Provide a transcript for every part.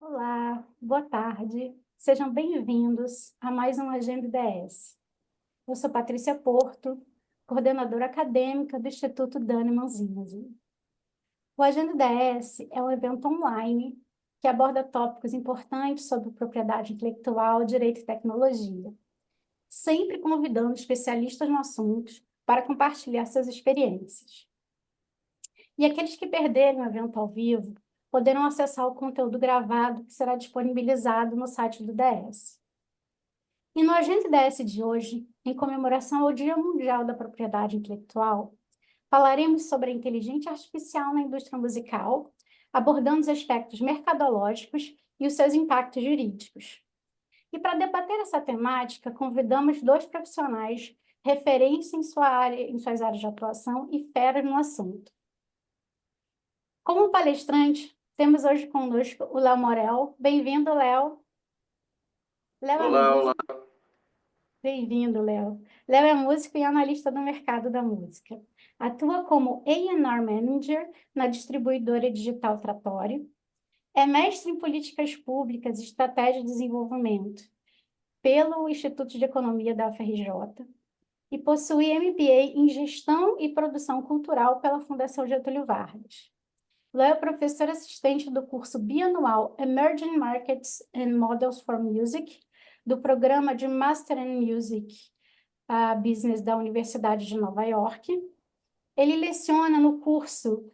Olá, boa tarde. Sejam bem-vindos a mais um Agenda IDS. Eu sou Patrícia Porto, coordenadora acadêmica do Instituto Dani Manzinhas. O Agenda IDS é um evento online que aborda tópicos importantes sobre propriedade intelectual, direito e tecnologia, sempre convidando especialistas no assunto para compartilhar suas experiências. E aqueles que perderem o evento ao vivo poderão acessar o conteúdo gravado que será disponibilizado no site do DS. E no Agenda DS de hoje, em comemoração ao Dia Mundial da Propriedade Intelectual, falaremos sobre a inteligência artificial na indústria musical, abordando os aspectos mercadológicos e os seus impactos jurídicos. E para debater essa temática, convidamos dois profissionais referentes em sua área, em suas áreas de atuação e feras no assunto. Como palestrante, temos hoje conosco o Léo Morel. Bem-vindo, Léo. Léo é Olá, olá. músico. Bem-vindo, Léo. Léo é músico e analista do mercado da música. Atua como A&R Manager na distribuidora digital Tratório. É mestre em políticas públicas e estratégia de desenvolvimento pelo Instituto de Economia da UFRJ e possui MBA em gestão e produção cultural pela Fundação Getúlio Vargas. Léo é professor assistente do curso bianual Emerging Markets and Models for Music, do programa de Master in Music Business da Universidade de Nova York. Ele leciona no curso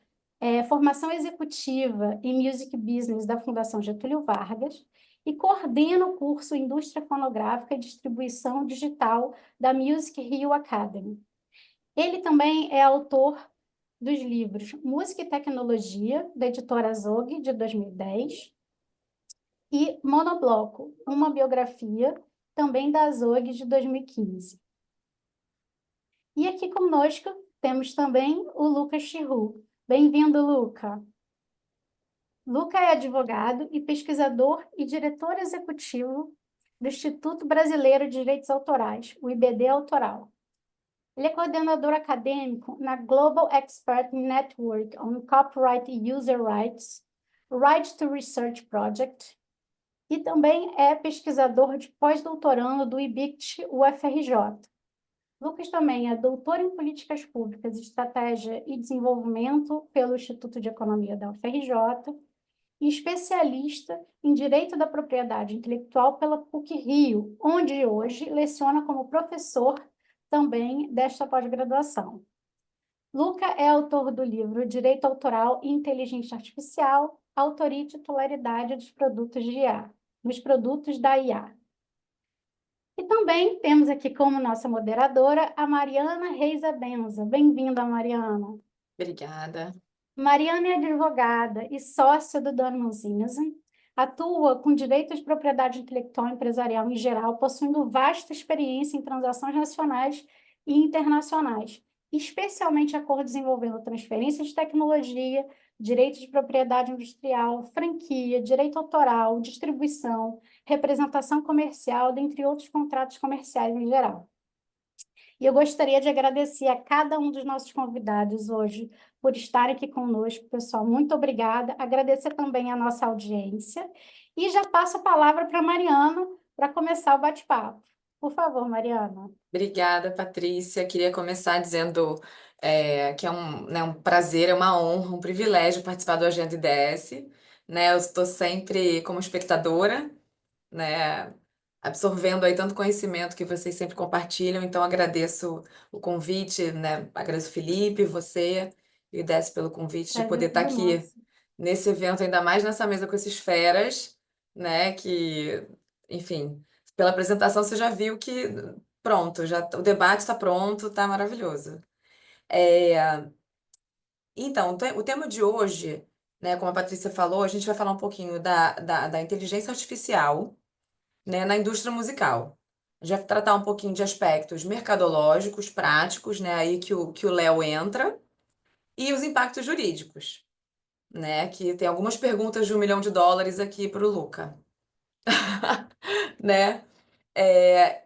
Formação Executiva em Music Business da Fundação Getúlio Vargas e coordena o curso Indústria Fonográfica e Distribuição Digital da Music Rio Academy. Ele também é autor dos livros Música e Tecnologia, da editora Zog, de 2010, e Monobloco, uma biografia, também da Zog, de 2015. E aqui conosco temos também o Lucas Chiru. Bem-vindo, Luca. Luca é advogado e pesquisador e diretor executivo do Instituto Brasileiro de Direitos Autorais, o IBD Autoral. Ele é coordenador acadêmico na Global Expert Network on Copyright e User Rights, Right to Research Project, e também é pesquisador de pós-doutorando do IBICT UFRJ. Lucas também é doutor em Políticas Públicas, Estratégia e Desenvolvimento pelo Instituto de Economia da UFRJ e especialista em Direito da Propriedade Intelectual pela PUC-Rio, onde hoje leciona como professor também desta pós-graduação. Luca é autor do livro Direito Autoral e Inteligência Artificial, Autoria e Titularidade dos Produtos de IA, dos produtos da IA. E também temos aqui como nossa moderadora a Mariana Reis Abenza. Bem-vinda, Mariana. Obrigada. Mariana é advogada e sócia do Dormanzinhas, atua com direito de propriedade intelectual empresarial em geral, possuindo vasta experiência em transações nacionais e internacionais, especialmente acordos envolvendo transferência de tecnologia, direito de propriedade industrial, franquia, direito autoral, distribuição, representação comercial, dentre outros contratos comerciais em geral. E eu gostaria de agradecer a cada um dos nossos convidados hoje por estar aqui conosco, pessoal. Muito obrigada. Agradecer também a nossa audiência. E já passo a palavra para a Mariana para começar o bate-papo. Por favor, Mariana. Obrigada, Patrícia. Queria começar dizendo que é um prazer, é uma honra, um privilégio participar do Agenda IDS. Né? Eu estou sempre como espectadora, né? Absorvendo aí tanto conhecimento que vocês sempre compartilham. Então, agradeço o convite, né? Agradeço o Felipe, você e o IDS pelo convite de poder Prazer estar todo aqui nosso. nesse evento, ainda mais nessa mesa com esses feras, né? Que, enfim, pela apresentação você já viu que pronto, já o debate está pronto, está maravilhoso. É, então, o tema de hoje, né, como a Patrícia falou, a gente vai falar um pouquinho da inteligência artificial, né, na indústria musical. A gente vai tratar um pouquinho de aspectos mercadológicos, práticos, né, aí que o Léo entra, e os impactos jurídicos, né, que tem algumas perguntas de US$ 1 milhão aqui para o Luca, né?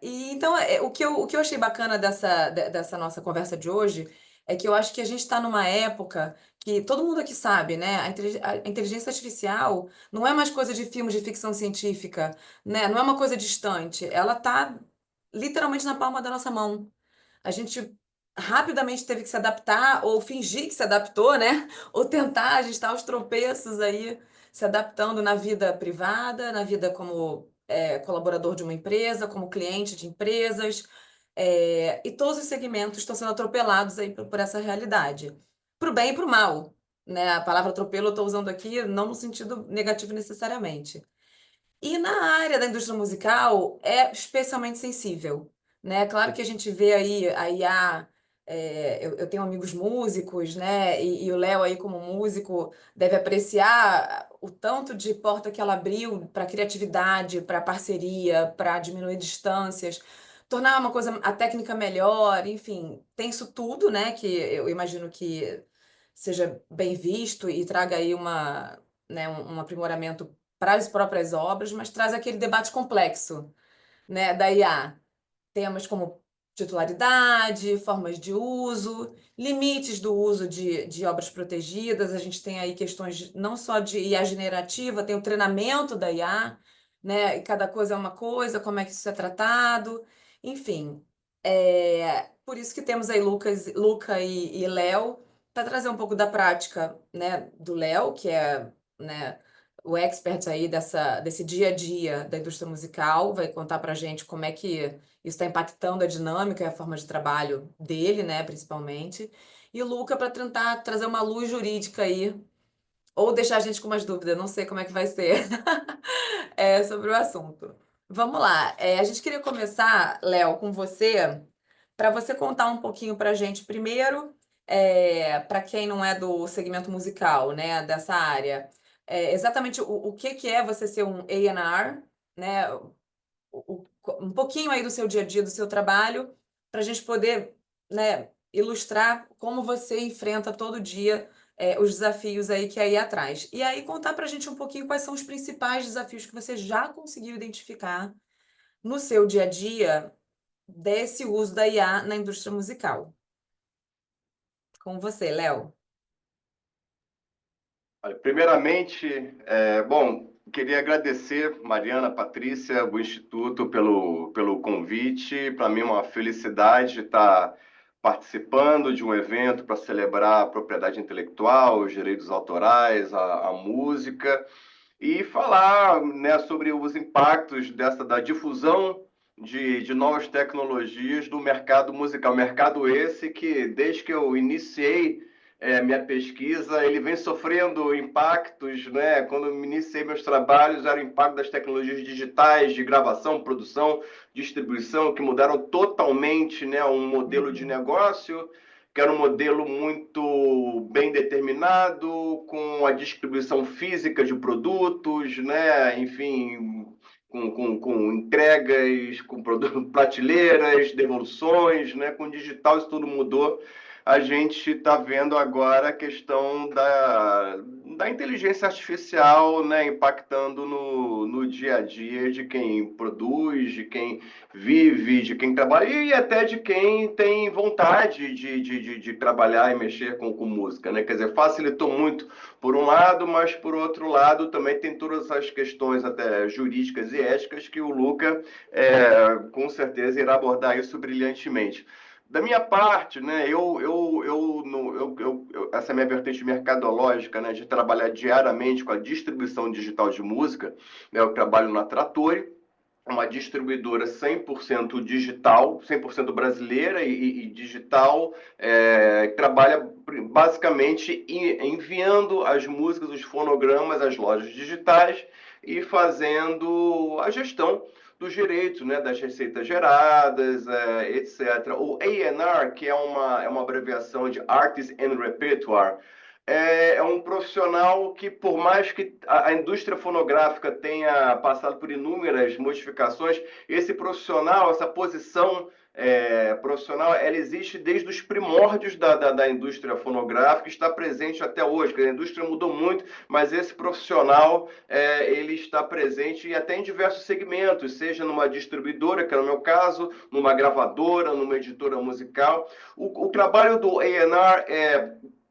E então, o que eu achei bacana dessa nossa conversa de hoje é que eu acho que a gente está numa época que todo mundo aqui sabe, né? A inteligência artificial não é mais coisa de filmes de ficção científica, né? Não é uma coisa distante. Ela está literalmente na palma da nossa mão. A gente rapidamente teve que se adaptar, ou fingir que se adaptou, né? Ou tentar ajustar os tropeços aí, se adaptando na vida privada, na vida como colaborador de uma empresa, como cliente de empresas. E todos os segmentos estão sendo atropelados aí por essa realidade. Para o bem e para o mal, né? A palavra atropelo eu estou usando aqui não no sentido negativo necessariamente. E na área da indústria musical é especialmente sensível, né? Claro que a gente vê aí a IA, eu tenho amigos músicos, né? E o Léo aí como músico deve apreciar o tanto de porta que ela abriu para criatividade, para parceria, para diminuir distâncias, tornar uma coisa a técnica melhor, enfim, tem isso tudo, né? Que eu imagino que seja bem visto e traga aí né, um aprimoramento para as próprias obras, mas traz aquele debate complexo, né, da IA. Temas como titularidade, formas de uso, limites do uso de obras protegidas. A gente tem aí questões não só de IA generativa, tem o treinamento da IA, né? E cada coisa é uma coisa, como é que isso é tratado, enfim. Por isso que temos aí Luca e Léo, para trazer um pouco da prática, né, do Léo, que é, né, o expert aí desse dia a dia da indústria musical, vai contar para a gente como é que isso está impactando a dinâmica e a forma de trabalho dele, né, principalmente. E o Luca para tentar trazer uma luz jurídica aí, ou deixar a gente com umas dúvidas, não sei como é que vai ser, sobre o assunto. Vamos lá. A gente queria começar, Léo, com você, para você contar um pouquinho para a gente primeiro, para quem não é do segmento musical, né, dessa área, exatamente o que que é você ser um A&R, né? Um pouquinho aí do seu dia a dia, do seu trabalho, para a gente poder, né, ilustrar como você enfrenta todo dia, os desafios aí que é aí atrás. E aí contar para a gente um pouquinho quais são os principais desafios que você já conseguiu identificar no seu dia a dia desse uso da IA na indústria musical. Com você, Léo. Olha, primeiramente, bom, queria agradecer, Mariana, Patrícia, o Instituto, pelo convite. Para mim é uma felicidade estar participando de um evento para celebrar a propriedade intelectual, os direitos autorais, a música, e falar, né, sobre os impactos da difusão de novas tecnologias do mercado musical. Mercado esse que, desde que eu iniciei minha pesquisa, ele vem sofrendo impactos, né? Quando eu iniciei meus trabalhos, era o impacto das tecnologias digitais, de gravação, produção, distribuição, que mudaram totalmente, né, um modelo de negócio, que era um modelo muito bem determinado, com a distribuição física de produtos, né? Enfim, com entregas, com prateleiras, devoluções, né? Com digital isso tudo mudou. A gente está vendo agora a questão da inteligência artificial, né, impactando no dia a dia de quem produz, de quem vive, de quem trabalha e até de quem tem vontade de trabalhar e mexer com música, né? Quer dizer, facilitou muito por um lado, mas por outro lado também tem todas as questões até jurídicas e éticas que o Luca com certeza irá abordar isso brilhantemente. Da minha parte, né, essa é a minha vertente mercadológica, né, de trabalhar diariamente com a distribuição digital de música, né, eu trabalho na Trattori, uma distribuidora 100% digital, 100% brasileira e digital, que trabalha basicamente enviando as músicas, os fonogramas às lojas digitais e fazendo a gestão dos direitos, né, das receitas geradas, etc. O A&R, que é uma abreviação de Artist and Repertoire, é um profissional que, por mais que a indústria fonográfica tenha passado por inúmeras modificações, esse profissional, essa posição profissional, ela existe desde os primórdios da indústria fonográfica, está presente até hoje, porque a indústria mudou muito, mas esse profissional, ele está presente até em diversos segmentos, seja numa distribuidora, que é o meu caso, numa gravadora, numa editora musical. O trabalho do A&R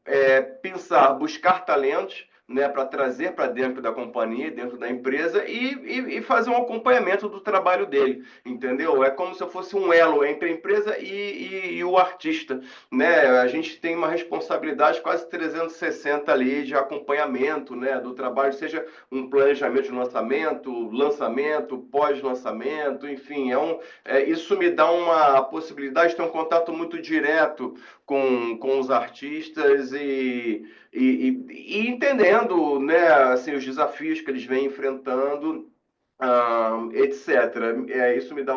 é pensar, buscar talentos, né, para trazer para dentro da companhia, dentro da empresa e fazer um acompanhamento do trabalho dele, entendeu? É como se eu fosse um elo entre a empresa e o artista, né? A gente tem uma responsabilidade quase 360 ali de acompanhamento, né, do trabalho, seja um planejamento de lançamento, pós-lançamento, enfim, isso me dá uma possibilidade de ter um contato muito direto com os artistas e entendendo, né, assim, os desafios que eles vêm enfrentando, etc. Isso me dá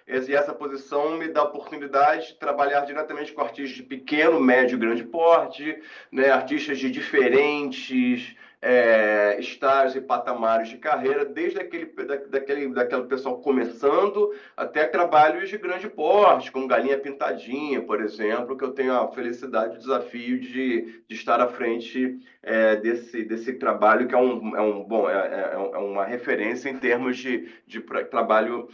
essa posição me dá a oportunidade de trabalhar diretamente com artistas de pequeno, médio e grande porte, né, artistas de diferentes estágios e patamares de carreira, desde daquele pessoal começando até trabalhos de grande porte, como Galinha Pintadinha, por exemplo, que eu tenho a felicidade e o desafio de estar à frente desse trabalho, que é uma referência em termos de trabalho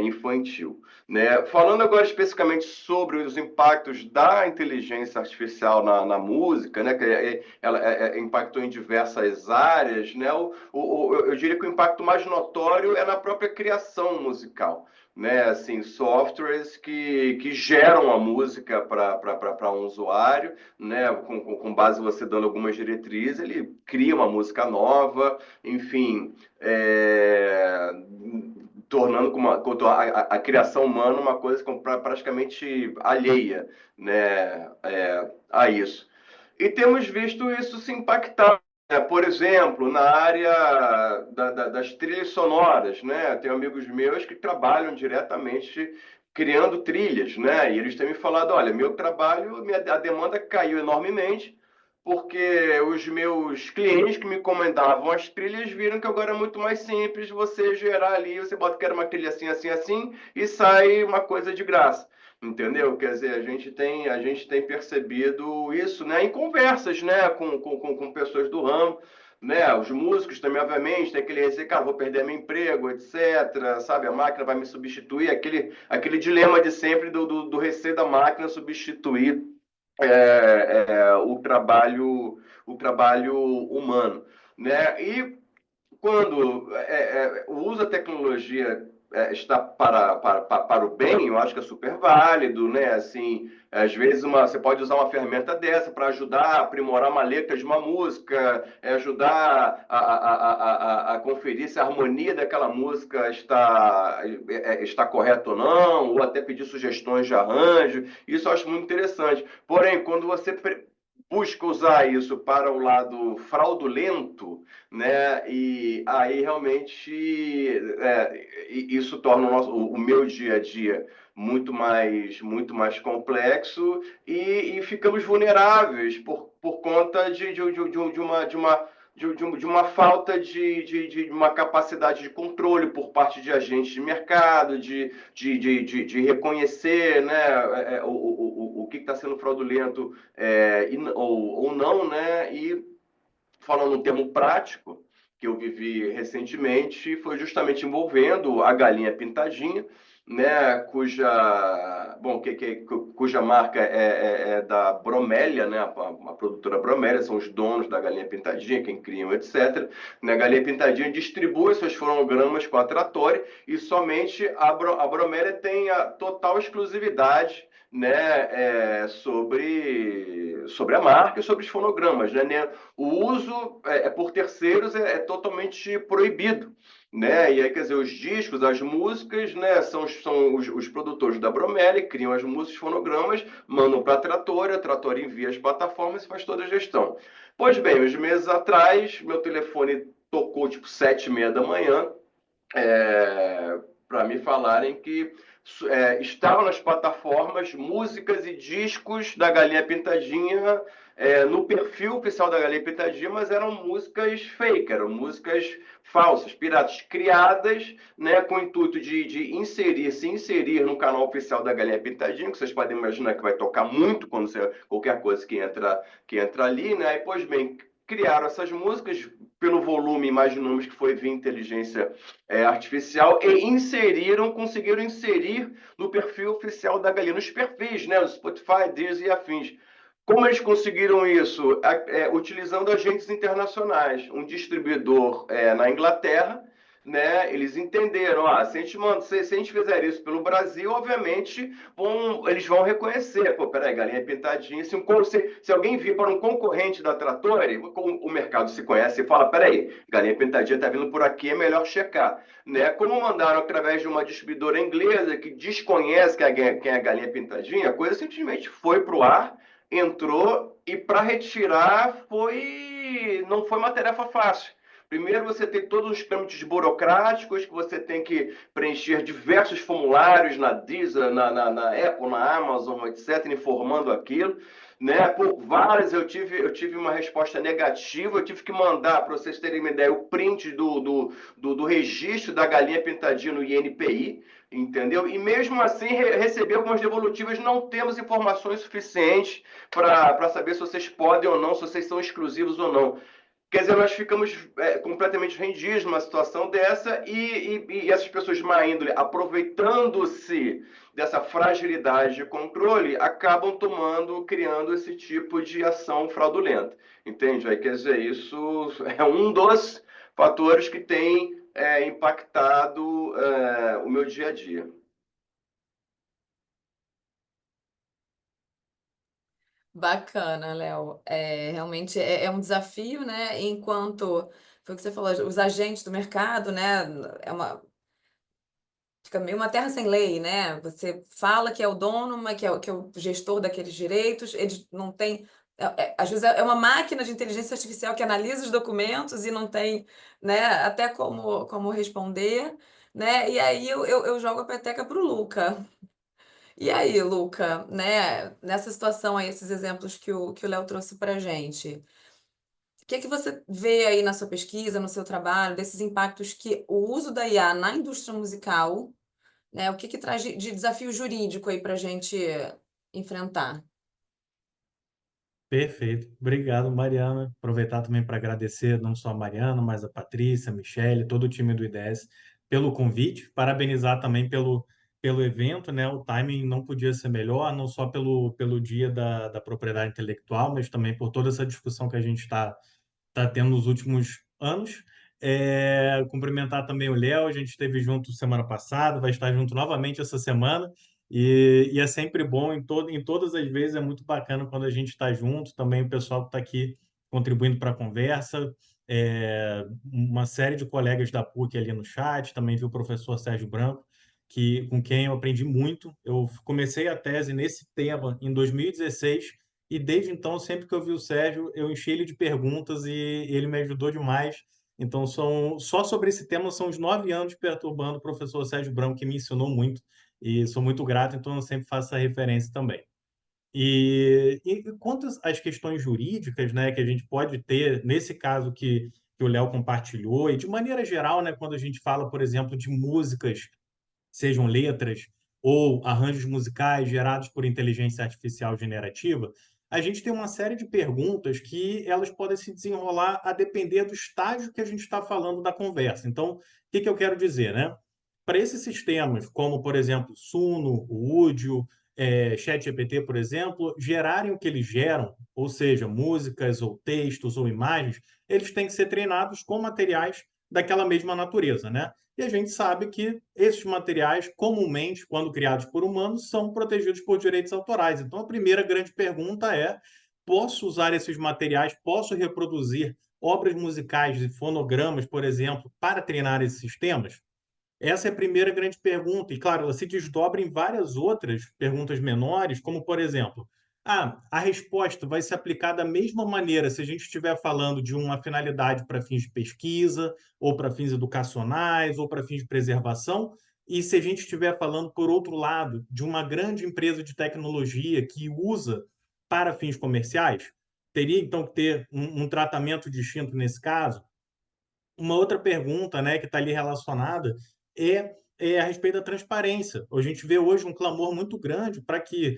infantil. Né? Falando agora especificamente sobre os impactos da inteligência artificial na música, né? Que ela impactou em diversas áreas, né? Eu diria que o impacto mais notório é na própria criação musical. Né, assim, softwares que geram a música para um usuário, né, com base você dando algumas diretrizes, ele cria uma música nova, enfim, tornando a criação humana uma coisa praticamente alheia, né, a isso. E temos visto isso se impactar. Por exemplo, na área das trilhas sonoras, né? Tenho amigos meus que trabalham diretamente criando trilhas, né? E eles têm me falado, olha, meu trabalho, a demanda caiu enormemente, porque os meus clientes que me encomendavam as trilhas viram que agora é muito mais simples você gerar ali, você bota que era uma trilha assim, assim, assim, e sai uma coisa de graça. Entendeu? Quer dizer, a gente tem percebido isso, né, em conversas, né, com pessoas do ramo, né, os músicos também, obviamente, tem aquele receio, cara, vou perder meu emprego, etc., sabe, a máquina vai me substituir, aquele dilema de sempre do receio da máquina substituir o trabalho humano, né, e quando o uso da tecnologia está para o bem, eu acho que é super válido, né? Assim, às vezes você pode usar uma ferramenta dessa para ajudar a aprimorar uma letra de uma música, ajudar a conferir se a harmonia daquela música está correta ou não, ou até pedir sugestões de arranjo. Isso eu acho muito interessante. Porém, quando você busca usar isso para o lado fraudulento, né? E aí realmente isso torna o meu dia a dia muito mais complexo e ficamos vulneráveis por conta de uma falta de uma capacidade de controle por parte de agentes de mercado, de reconhecer, né, o que está sendo fraudulento ou não, né? E falando um termo prático que eu vivi recentemente, foi justamente envolvendo a Galinha Pintadinha, né, cuja marca é da Bromélia, né, a produtora Bromélia, são os donos da Galinha Pintadinha, quem criam, etc. Né, a Galinha Pintadinha distribui seus fonogramas com a Trattori e somente a Bromélia tem a total exclusividade, né, sobre a marca e sobre os fonogramas, né? O uso por terceiros é totalmente proibido, né? E aí, quer dizer, os discos, as músicas, né, são os produtores da Bromélia, criam as músicas, fonogramas, mandam para a Trattori envia as plataformas e faz toda a gestão. Pois bem, uns meses atrás, meu telefone tocou tipo 7h30 da manhã, para me falarem que estavam nas plataformas músicas e discos da Galinha Pintadinha no perfil oficial da Galinha Pintadinha, mas eram músicas fake, eram músicas falsas, piratas, criadas, né, com o intuito de se inserir no canal oficial da Galinha Pintadinha, que vocês podem imaginar que vai tocar muito quando qualquer coisa que entra ali, né? E, pois bem, criaram essas músicas pelo volume, imaginamos que foi via inteligência artificial, e conseguiram inserir no perfil oficial da Galinha, nos perfis, né, no Spotify, Deezer e afins. Como eles conseguiram isso? Utilizando agentes internacionais, um distribuidor na Inglaterra, né? Eles entenderam, se a gente fizer isso pelo Brasil, obviamente eles vão reconhecer. Pô, peraí, Galinha Pintadinha. Se alguém vir para um concorrente da Trattori, o mercado se conhece e fala, peraí, Galinha Pintadinha está vindo por aqui, é melhor checar. Né? Como mandaram através de uma distribuidora inglesa que desconhece quem é a Galinha Pintadinha, a coisa simplesmente foi para o ar, entrou, e para retirar não foi uma tarefa fácil. Primeiro, você tem todos os trâmites burocráticos, que você tem que preencher diversos formulários na Deezer, na Apple, na Amazon, etc., informando aquilo. Né? Por várias, eu tive uma resposta negativa, eu tive que mandar, para vocês terem uma ideia, o print do registro da Galinha Pintadinha no INPI, entendeu? E mesmo assim, recebi algumas devolutivas, não temos informações suficientes para saber se vocês podem ou não, se vocês são exclusivos ou não. Quer dizer, nós ficamos completamente rendidos numa situação dessa, e essas pessoas de má índole, aproveitando-se dessa fragilidade de controle, acabam criando esse tipo de ação fraudulenta. Entende? Aí, quer dizer, isso é um dos fatores que tem impactado o meu dia a dia. Bacana, Léo. Realmente é um desafio, né? Enquanto foi o que você falou, os agentes do mercado, né? Fica meio uma terra sem lei, né? Você fala que é o dono, mas que é o gestor daqueles direitos, eles não têm. Às vezes é uma máquina de inteligência artificial que analisa os documentos e não tem, né, até como responder, né? E aí eu jogo a peteca para o Luca. E aí, Luca, né, nessa situação aí, esses exemplos que o Léo trouxe para a gente, o que é que você vê aí na sua pesquisa, no seu trabalho, desses impactos que o uso da IA na indústria musical, né, o que que traz de desafio jurídico aí para a gente enfrentar? Perfeito. Obrigado, Mariana. Aproveitar também para agradecer não só a Mariana, mas a Patrícia, a Michele, todo o time do IDS pelo convite. Parabenizar também pelo evento, né? O timing não podia ser melhor, não só pelo dia da propriedade intelectual, mas também por toda essa discussão que a gente está tendo nos últimos anos. Cumprimentar também o Léo, a gente esteve junto semana passada, vai estar junto novamente essa semana, e é sempre bom, em todas as vezes é muito bacana quando a gente está junto, também o pessoal que está aqui contribuindo para a conversa, uma série de colegas da PUC ali no chat, também vi o professor Sérgio Branco, com quem eu aprendi muito. Eu comecei a tese nesse tema em 2016, e desde então, sempre que eu vi o Sérgio, eu enchi ele de perguntas e ele me ajudou demais. Então, só sobre esse tema, são os 9 anos perturbando o professor Sérgio Branco, que me ensinou muito, e sou muito grato, então eu sempre faço essa referência também. E quanto às questões jurídicas, né, que a gente pode ter, nesse caso que o Léo compartilhou, e de maneira geral, né, quando a gente fala, por exemplo, de músicas, sejam letras ou arranjos musicais gerados por inteligência artificial generativa, a gente tem uma série de perguntas que elas podem se desenrolar a depender do estágio que a gente está falando da conversa. Então, o que eu quero dizer, né? Para esses sistemas, como, por exemplo, Suno, o Udio, ChatGPT, por exemplo, gerarem o que eles geram, ou seja, músicas ou textos ou imagens, eles têm que ser treinados com materiais daquela mesma natureza, né? E a gente sabe que esses materiais, comumente, quando criados por humanos, são protegidos por direitos autorais. Então, a primeira grande pergunta é: posso usar esses materiais, posso reproduzir obras musicais e fonogramas, por exemplo, para treinar esses sistemas? Essa é a primeira grande pergunta. E, claro, ela se desdobra em várias outras perguntas menores, como, por exemplo, a resposta vai se aplicar da mesma maneira se a gente estiver falando de uma finalidade para fins de pesquisa, ou para fins educacionais, ou para fins de preservação, E se a gente estiver falando, por outro lado, de uma grande empresa de tecnologia que usa para fins comerciais, teria então que ter um tratamento distinto nesse caso? Uma outra pergunta, né, que está ali relacionada é a respeito da transparência. A gente vê hoje um clamor muito grande para que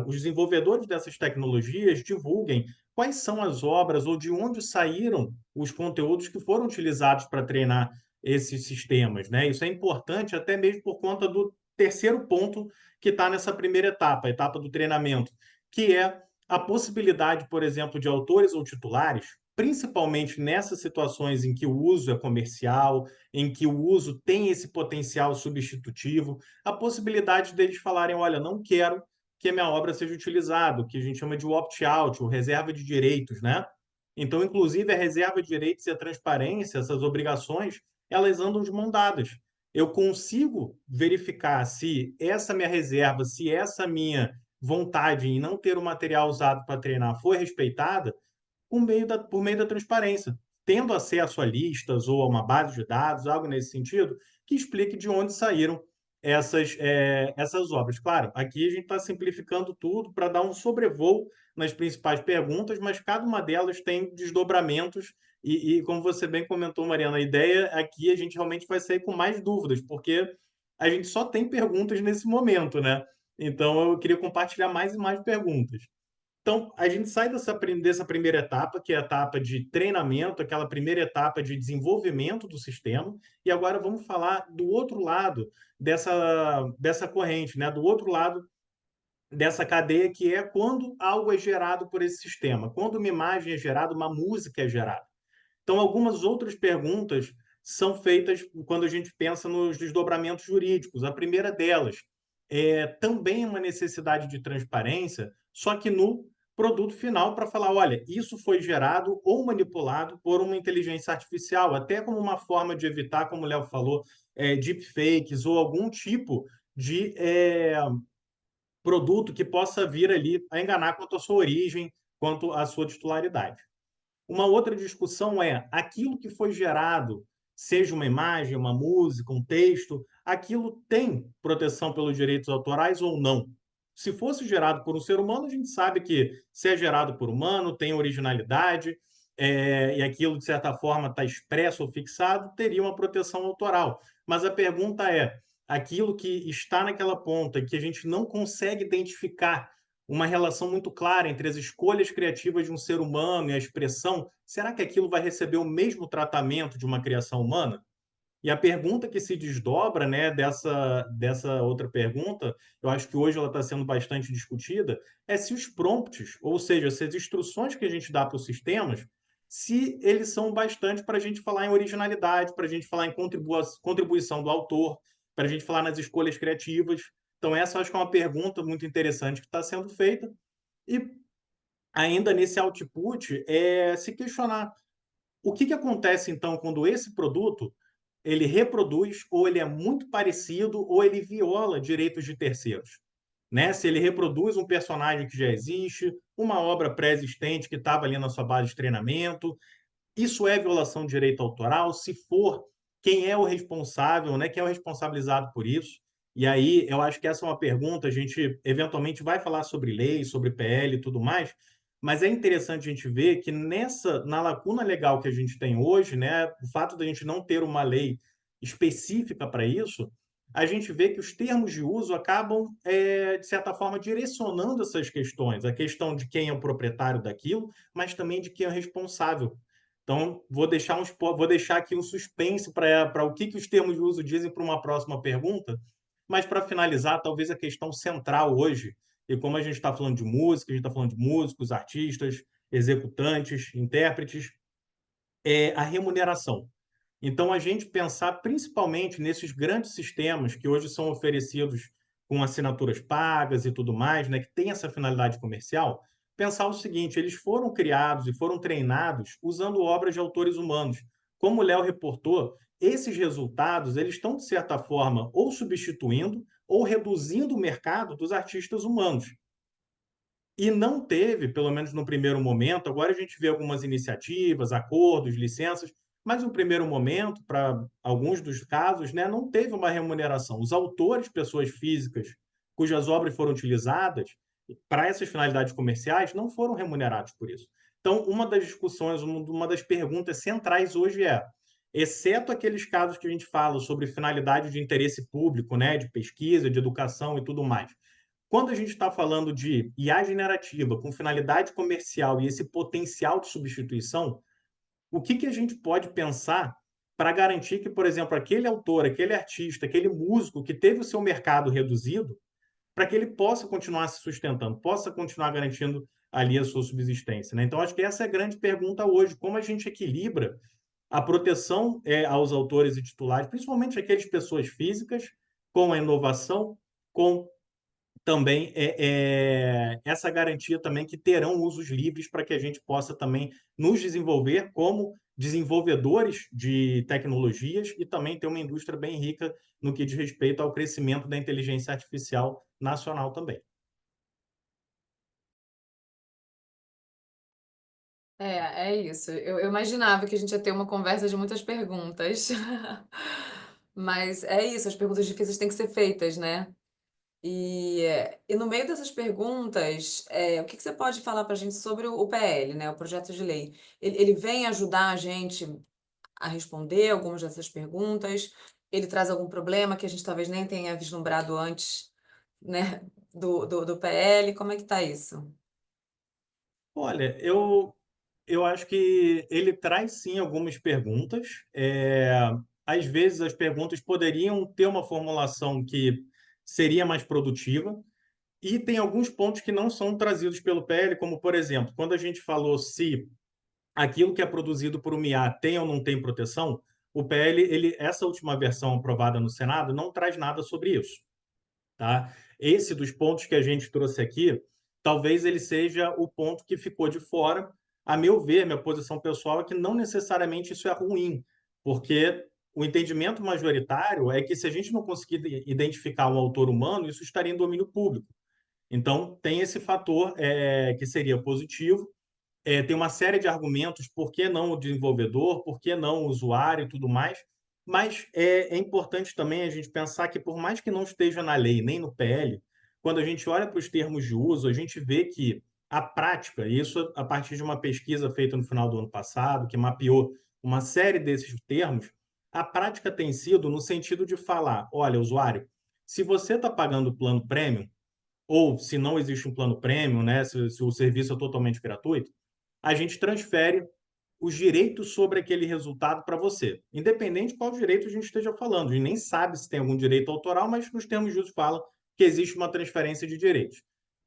os desenvolvedores dessas tecnologias divulguem quais são as obras ou de onde saíram os conteúdos que foram utilizados para treinar esses sistemas, né? Isso é importante até mesmo por conta do terceiro ponto que está nessa primeira etapa, a etapa do treinamento, que é a possibilidade, por exemplo, de autores ou titulares, principalmente nessas situações em que o uso é comercial, em que o uso tem esse potencial substitutivo, a possibilidade deles falarem, olha, não quero que a minha obra seja utilizada, o que a gente chama de opt-out, ou reserva de direitos, né? Então, inclusive, a reserva de direitos e a transparência, essas obrigações, elas andam de mão dadas. Eu consigo verificar se essa minha reserva, se essa minha vontade em não ter o material usado para treinar foi respeitada, por meio da transparência, tendo acesso a listas ou a uma base de dados, algo nesse sentido, que explique de onde saíram essas obras. Claro, aqui a gente está simplificando tudo para dar um sobrevoo nas principais perguntas, mas cada uma delas tem desdobramentos como você bem comentou, Mariana, a ideia aqui a gente realmente vai sair com mais dúvidas, porque a gente só tem perguntas nesse momento, né? Então, eu queria compartilhar mais e mais perguntas. Então, a gente sai dessa primeira etapa, que é a etapa de treinamento, aquela primeira etapa de desenvolvimento do sistema, e agora vamos falar do outro lado dessa corrente, né? Do outro lado dessa cadeia, que é quando algo é gerado por esse sistema, quando uma imagem é gerada, uma música é gerada. Então, algumas outras perguntas são feitas quando a gente pensa nos desdobramentos jurídicos. A primeira delas é também uma necessidade de transparência, só que no produto final, para falar, olha, isso foi gerado ou manipulado por uma inteligência artificial, até como uma forma de evitar, como o Léo falou, deepfakes ou algum tipo de produto que possa vir ali a enganar quanto à sua origem, quanto à sua titularidade. Uma outra discussão é aquilo que foi gerado, seja uma imagem, uma música, um texto, aquilo tem proteção pelos direitos autorais ou não? Se fosse gerado por um ser humano, a gente sabe que se é gerado por humano, tem originalidade, e aquilo, de certa forma, está expresso ou fixado, teria uma proteção autoral. Mas a pergunta é, aquilo que está naquela ponta, que a gente não consegue identificar uma relação muito clara entre as escolhas criativas de um ser humano e a expressão, será que aquilo vai receber o mesmo tratamento de uma criação humana? E a pergunta que se desdobra, né, dessa outra pergunta, eu acho que hoje ela está sendo bastante discutida, é se os prompts, ou seja, se as instruções que a gente dá para os sistemas, se eles são bastante para a gente falar em originalidade, para a gente falar em contribuição do autor, para a gente falar nas escolhas criativas. Então, essa eu acho que é uma pergunta muito interessante que está sendo feita. E ainda nesse output, se questionar o que acontece, então, quando esse produto ele reproduz, ou ele é muito parecido, ou ele viola direitos de terceiros, né? Se ele reproduz um personagem que já existe, uma obra pré-existente que estava ali na sua base de treinamento, isso é violação de direito autoral? Se for, quem é o responsável, né? Quem é o responsabilizado por isso? E aí, eu acho que essa é uma pergunta, a gente eventualmente vai falar sobre lei, sobre PL e tudo mais, mas é interessante a gente ver que na lacuna legal que a gente tem hoje, né, o fato de a gente não ter uma lei específica para isso, a gente vê que os termos de uso acabam, de certa forma, direcionando essas questões, a questão de quem é o proprietário daquilo, mas também de quem é o responsável. Então, vou deixar aqui um suspense para o que os termos de uso dizem para uma próxima pergunta, mas para finalizar, talvez a questão central hoje, e como a gente está falando de música, a gente está falando de músicos, artistas, executantes, intérpretes, é a remuneração. Então, a gente pensar principalmente nesses grandes sistemas que hoje são oferecidos com assinaturas pagas e tudo mais, né, que tem essa finalidade comercial, pensar o seguinte, eles foram criados e foram treinados usando obras de autores humanos. Como o Léo reportou, esses resultados eles estão, de certa forma, ou substituindo ou reduzindo o mercado dos artistas humanos. E não teve, pelo menos no primeiro momento, agora a gente vê algumas iniciativas, acordos, licenças, mas no primeiro momento, para alguns dos casos, né, não teve uma remuneração. Os autores, pessoas físicas, cujas obras foram utilizadas para essas finalidades comerciais, não foram remunerados por isso. Então, uma das discussões, uma das perguntas centrais hoje é, exceto aqueles casos que a gente fala sobre finalidade de interesse público, né, de pesquisa, de educação e tudo mais, quando a gente está falando de IA generativa com finalidade comercial e esse potencial de substituição, o que a gente pode pensar para garantir que, por exemplo, aquele autor, aquele artista, aquele músico que teve o seu mercado reduzido, para que ele possa continuar se sustentando, possa continuar garantindo ali a sua subsistência, né? Então, acho que essa é a grande pergunta hoje, como a gente equilibra a proteção aos autores e titulares, principalmente aquelas pessoas físicas, com a inovação, com também essa garantia também que terão usos livres para que a gente possa também nos desenvolver como desenvolvedores de tecnologias e também ter uma indústria bem rica no que diz respeito ao crescimento da inteligência artificial nacional também. É isso. Eu imaginava que a gente ia ter uma conversa de muitas perguntas. Mas é isso, as perguntas difíceis têm que ser feitas, né? E no meio dessas perguntas, o que você pode falar para a gente sobre o PL, né? O projeto de lei? Ele vem ajudar a gente a responder algumas dessas perguntas? Ele traz algum problema que a gente talvez nem tenha vislumbrado antes, né? Do PL? Como é que tá isso? Olha, eu acho que ele traz sim algumas perguntas. Às vezes as perguntas poderiam ter uma formulação que seria mais produtiva, e tem alguns pontos que não são trazidos pelo PL, como, por exemplo, quando a gente falou se aquilo que é produzido por uma IA tem ou não tem proteção, o PL, essa última versão aprovada no Senado, não traz nada sobre isso. Tá? Esse dos pontos que a gente trouxe aqui, talvez ele seja o ponto que ficou de fora. A meu ver, minha posição pessoal é que não necessariamente isso é ruim, porque o entendimento majoritário é que se a gente não conseguir identificar um autor humano, isso estaria em domínio público. Então, tem esse fator que seria positivo. Tem uma série de argumentos por que não o desenvolvedor, por que não o usuário e tudo mais, mas é importante também a gente pensar que, por mais que não esteja na lei nem no PL, quando a gente olha para os termos de uso, a gente vê que a prática, e isso a partir de uma pesquisa feita no final do ano passado, que mapeou uma série desses termos, a prática tem sido no sentido de falar: olha, usuário, se você está pagando o plano premium, ou se não existe um plano premium, né, se o serviço é totalmente gratuito, a gente transfere os direitos sobre aquele resultado para você, independente de qual direito a gente esteja falando. A gente nem sabe se tem algum direito autoral, mas nos termos de uso fala que existe uma transferência de direitos.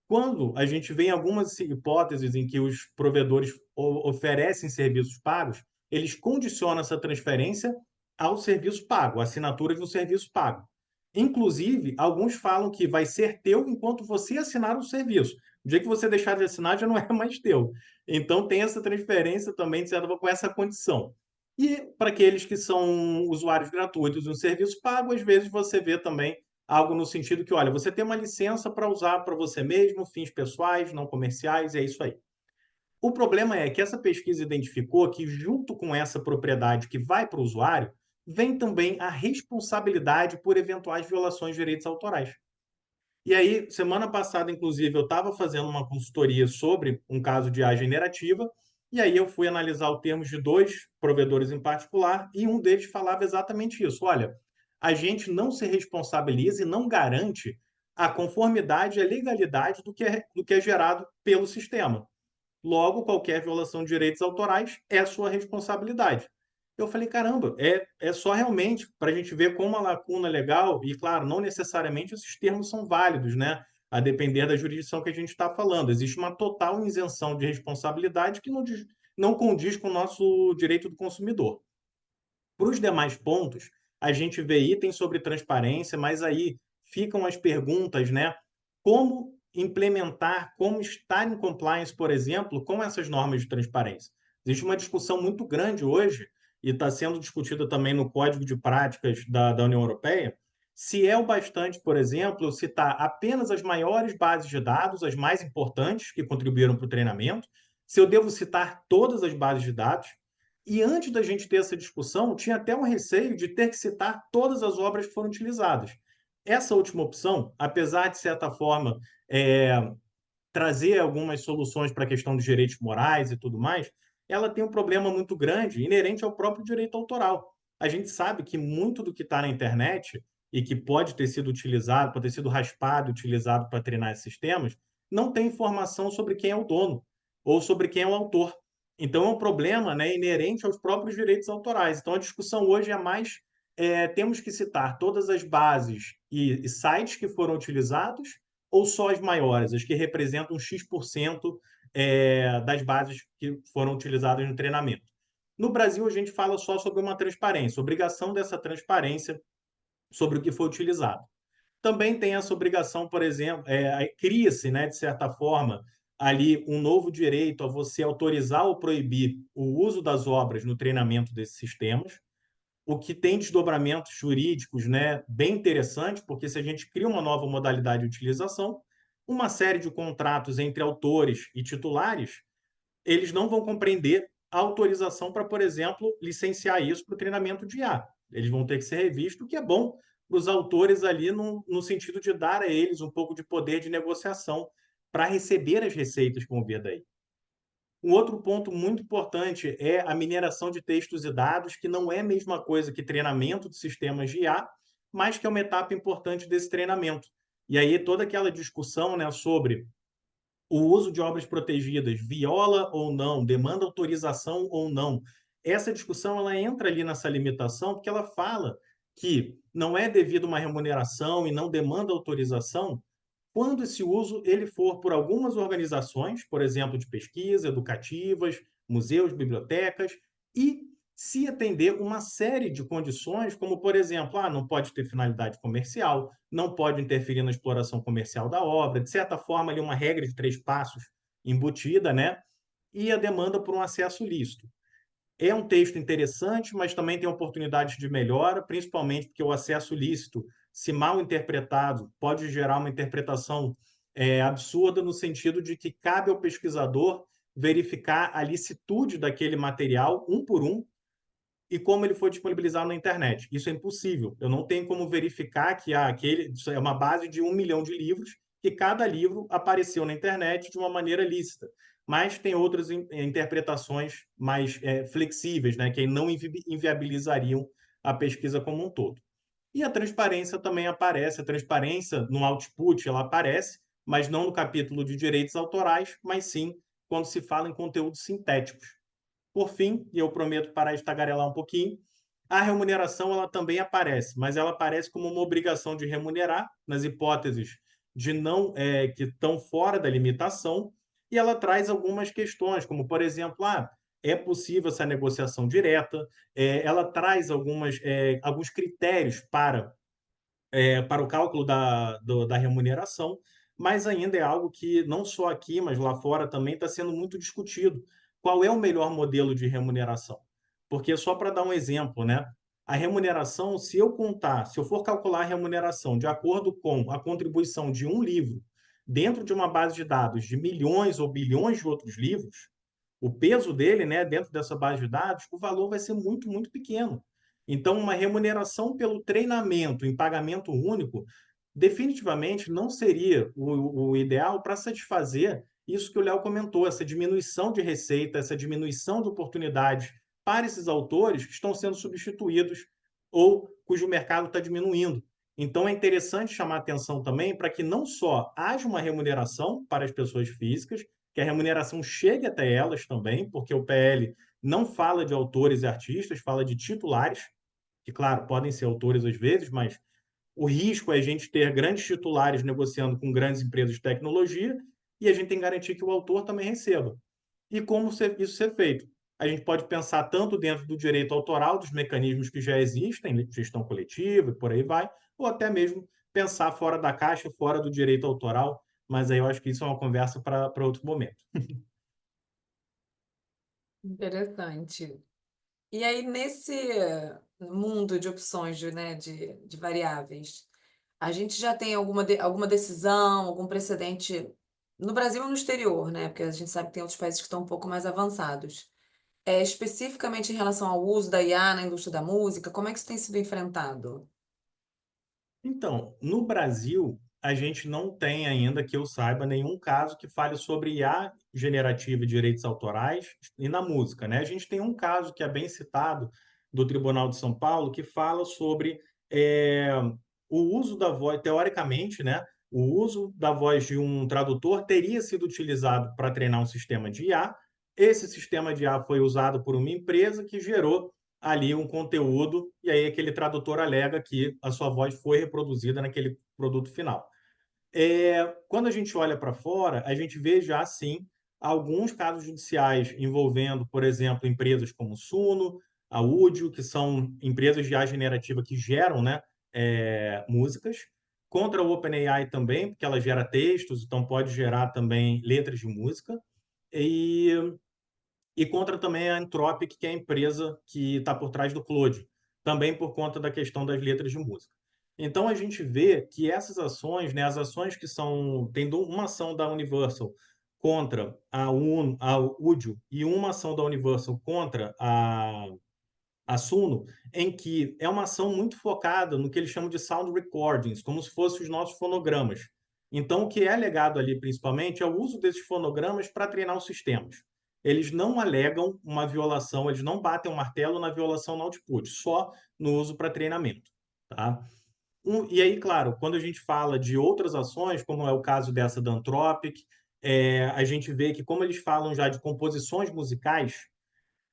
Quando a gente vê em algumas hipóteses em que os provedores oferecem serviços pagos, eles condicionam essa transferência ao serviço pago, à assinatura de um serviço pago. Inclusive, alguns falam que vai ser teu enquanto você assinar o serviço. O dia que você deixar de assinar, já não é mais teu. Então, tem essa transferência também, de certa forma, com essa condição. E para aqueles que são usuários gratuitos de um serviço pago, às vezes você vê também algo no sentido que, olha, você tem uma licença para usar para você mesmo, fins pessoais, não comerciais, e é isso aí. O problema é que essa pesquisa identificou que, junto com essa propriedade que vai para o usuário, vem também a responsabilidade por eventuais violações de direitos autorais. E aí, semana passada, inclusive, eu estava fazendo uma consultoria sobre um caso de IA generativa, e aí eu fui analisar os termos de dois provedores em particular, e um deles falava exatamente isso. Olha, a gente não se responsabiliza e não garante a conformidade e a legalidade do que é gerado pelo sistema. Logo, qualquer violação de direitos autorais é sua responsabilidade. Eu falei, caramba, é só realmente para a gente ver como a lacuna legal, e claro, não necessariamente esses termos são válidos, né? A depender da jurisdição que a gente está falando. Existe uma total isenção de responsabilidade que não condiz com o nosso direito do consumidor. Para os demais pontos, a gente vê itens sobre transparência, mas aí ficam as perguntas, né? Como implementar, como estar em compliance, por exemplo, com essas normas de transparência? Existe uma discussão muito grande hoje, e está sendo discutida também no Código de Práticas da União Europeia, se é o bastante, por exemplo, citar apenas as maiores bases de dados, as mais importantes, que contribuíram para o treinamento, se eu devo citar todas as bases de dados, E antes da gente ter essa discussão, tinha até um receio de ter que citar todas as obras que foram utilizadas. Essa última opção, apesar de certa forma trazer algumas soluções para a questão dos direitos morais e tudo mais, ela tem um problema muito grande inerente ao próprio direito autoral. A gente sabe que muito do que está na internet e que pode ter sido utilizado, pode ter sido raspado e utilizado para treinar esses sistemas, não tem informação sobre quem é o dono ou sobre quem é o autor. Então, é um problema, né, inerente aos próprios direitos autorais. Então, a discussão hoje é mais temos que citar todas as bases e sites que foram utilizados ou só as maiores, as que representam X% das bases que foram utilizadas no treinamento. No Brasil, a gente fala só sobre uma transparência, obrigação dessa transparência sobre o que foi utilizado. Também tem essa obrigação, por exemplo, cria-se, né, de certa forma, ali um novo direito a você autorizar ou proibir o uso das obras no treinamento desses sistemas, o que tem desdobramentos jurídicos, né, bem interessantes, porque se a gente cria uma nova modalidade de utilização, uma série de contratos entre autores e titulares, eles não vão compreender a autorização para, por exemplo, licenciar isso para o treinamento de IA. Eles vão ter que ser revistos, o que é bom para os autores ali no sentido de dar a eles um pouco de poder de negociação para receber as receitas que vão vir daí. Um outro ponto muito importante é a mineração de textos e dados, que não é a mesma coisa que treinamento de sistemas de IA, mas que é uma etapa importante desse treinamento. E aí toda aquela discussão, né, sobre o uso de obras protegidas viola ou não, demanda autorização ou não. Essa discussão ela entra ali nessa limitação porque ela fala que não é devido a uma remuneração e não demanda autorização quando esse uso ele for por algumas organizações, por exemplo, de pesquisa, educativas, museus, bibliotecas, e se atender uma série de condições, como, por exemplo, não pode ter finalidade comercial, não pode interferir na exploração comercial da obra, de certa forma, ali uma regra de 3 passos embutida, né? E a demanda por um acesso lícito. É um texto interessante, mas também tem oportunidades de melhora, principalmente porque o acesso lícito, se mal interpretado, pode gerar uma interpretação absurda no sentido de que cabe ao pesquisador verificar a licitude daquele material, um por um, e como ele foi disponibilizado na internet. Isso é impossível. Eu não tenho como verificar que isso é uma base de 1 milhão de livros, que cada livro apareceu na internet de uma maneira lícita. Mas tem outras interpretações mais flexíveis, né, que não inviabilizariam a pesquisa como um todo. E a transparência também aparece. A transparência no output ela aparece, mas não no capítulo de direitos autorais, mas sim quando se fala em conteúdos sintéticos. Por fim, e eu prometo parar de tagarelar um pouquinho, a remuneração ela também aparece, mas ela aparece como uma obrigação de remunerar nas hipóteses de não que estão fora da limitação, e ela traz algumas questões, como por exemplo, é possível essa negociação direta, ela traz alguns critérios para o cálculo da remuneração, mas ainda é algo que não só aqui, mas lá fora também está sendo muito discutido. Qual é o melhor modelo de remuneração? Porque só para dar um exemplo, né? A remuneração, se eu for calcular a remuneração de acordo com a contribuição de um livro dentro de uma base de dados de milhões ou bilhões de outros livros, o peso dele, né, dentro dessa base de dados, o valor vai ser muito, muito pequeno. Então, uma remuneração pelo treinamento em pagamento único definitivamente não seria o ideal para satisfazer isso que o Léo comentou, essa diminuição de receita, essa diminuição de oportunidades para esses autores que estão sendo substituídos ou cujo mercado está diminuindo. Então, é interessante chamar atenção também para que não só haja uma remuneração para as pessoas físicas, que a remuneração chegue até elas também, porque o PL não fala de autores e artistas, fala de titulares, que, claro, podem ser autores às vezes, mas o risco é a gente ter grandes titulares negociando com grandes empresas de tecnologia e a gente tem que garantir que o autor também receba. E como isso ser feito? A gente pode pensar tanto dentro do direito autoral, dos mecanismos que já existem, gestão coletiva e por aí vai, ou até mesmo pensar fora da caixa, fora do direito autoral, mas aí eu acho que isso é uma conversa para outro momento. Interessante. E aí, nesse mundo de opções, de variáveis, a gente já tem alguma decisão, algum precedente no Brasil ou no exterior, né? Porque a gente sabe que tem outros países que estão um pouco mais avançados, especificamente em relação ao uso da IA na indústria da música, como é que isso tem sido enfrentado? Então, no Brasil, a gente não tem ainda, que eu saiba, nenhum caso que fale sobre IA generativa e direitos autorais e na música, né? A gente tem um caso que é bem citado do Tribunal de São Paulo que fala sobre eh, o uso da voz, teoricamente, né? O uso da voz de um tradutor teria sido utilizado para treinar um sistema de IA. Esse sistema de IA foi usado por uma empresa que gerou ali um conteúdo, e aí aquele tradutor alega que a sua voz foi reproduzida naquele produto final. Quando a gente olha para fora, a gente vê já, sim, alguns casos judiciais envolvendo, por exemplo, empresas como Suno, a Udio, que são empresas de IA generativa que geram, né, músicas, contra o OpenAI também, porque ela gera textos, então pode gerar também letras de música, e contra também a Anthropic, que é a empresa que está por trás do Claude, também por conta da questão das letras de música. Então a gente vê que essas ações, né, as ações que são, tem uma ação da Universal contra a Udio e uma ação da Universal contra a Suno, em que é uma ação muito focada no que eles chamam de sound recordings, como se fossem os nossos fonogramas. Então, o que é alegado ali, principalmente, é o uso desses fonogramas para treinar os sistemas. Eles não alegam uma violação, eles não batem o martelo na violação no output, só no uso para treinamento. Tá? E aí, claro, quando a gente fala de outras ações, como é o caso dessa da Anthropic, a gente vê que, como eles falam já de composições musicais,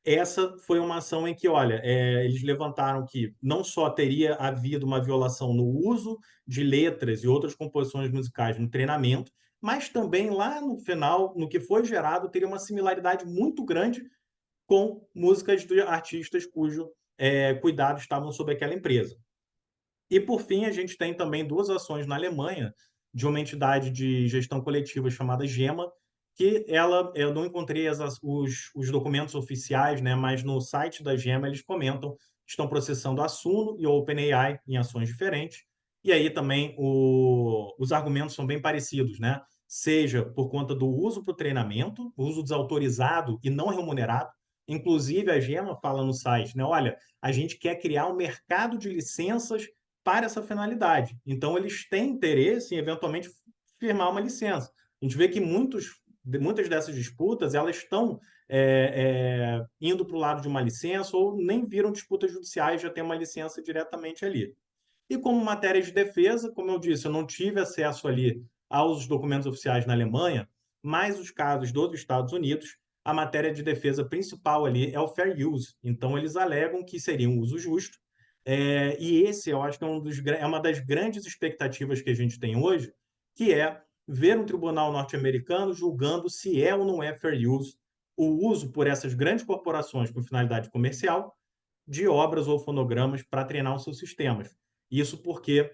essa foi uma ação em que, olha, eles levantaram que não só teria havido uma violação no uso de letras e outras composições musicais no treinamento, mas também lá no final, no que foi gerado, teria uma similaridade muito grande com músicas de artistas cujo cuidados estavam sob aquela empresa. E, por fim, a gente tem também duas ações na Alemanha de uma entidade de gestão coletiva chamada GEMA, que eu não encontrei os documentos oficiais, né, mas no site da GEMA eles comentam que estão processando a Suno e a OpenAI em ações diferentes. E aí também os argumentos são bem parecidos, né? Seja por conta do uso para o treinamento, uso desautorizado e não remunerado. Inclusive, a GEMA fala no site, né? Olha, a gente quer criar um mercado de licenças para essa finalidade. Então, eles têm interesse em, eventualmente, firmar uma licença. A gente vê que muitas dessas disputas elas estão indo para o lado de uma licença ou nem viram disputas judiciais, já tem uma licença diretamente ali. E como matéria de defesa, como eu disse, eu não tive acesso ali aos documentos oficiais na Alemanha, mas os casos dos Estados Unidos, a matéria de defesa principal ali é o fair use. Então, eles alegam que seria um uso justo, e esse eu acho que é uma das grandes expectativas que a gente tem hoje, que é ver um tribunal norte-americano julgando se é ou não é fair use o uso por essas grandes corporações com finalidade comercial de obras ou fonogramas para treinar os seus sistemas. Isso porque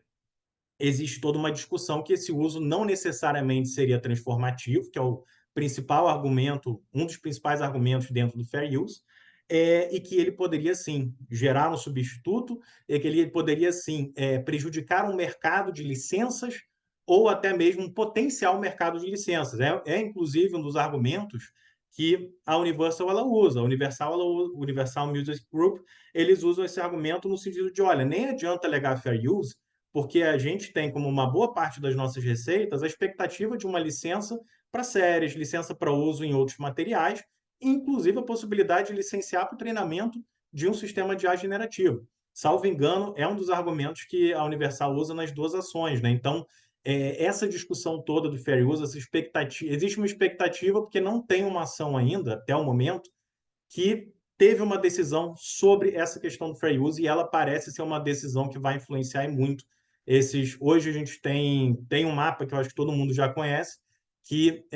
existe toda uma discussão que esse uso não necessariamente seria transformativo, que é o principal argumento, um dos principais argumentos dentro do fair use, e que ele poderia sim gerar um substituto, e que ele poderia sim prejudicar um mercado de licenças ou até mesmo um potencial mercado de licenças. Inclusive um dos argumentos que a Universal ela usa. A Universal Music Group, eles usam esse argumento no sentido de, olha, nem adianta alegar fair use, porque a gente tem como uma boa parte das nossas receitas a expectativa de uma licença para séries, licença para uso em outros materiais, inclusive a possibilidade de licenciar para o treinamento de um sistema de IA generativo. Salvo engano, é um dos argumentos que a Universal usa nas duas ações, né? Então, essa discussão toda do fair use, essa expectativa, existe uma expectativa porque não tem uma ação ainda, até o momento, que teve uma decisão sobre essa questão do fair use e ela parece ser uma decisão que vai influenciar muito hoje a gente tem um mapa que eu acho que todo mundo já conhece, que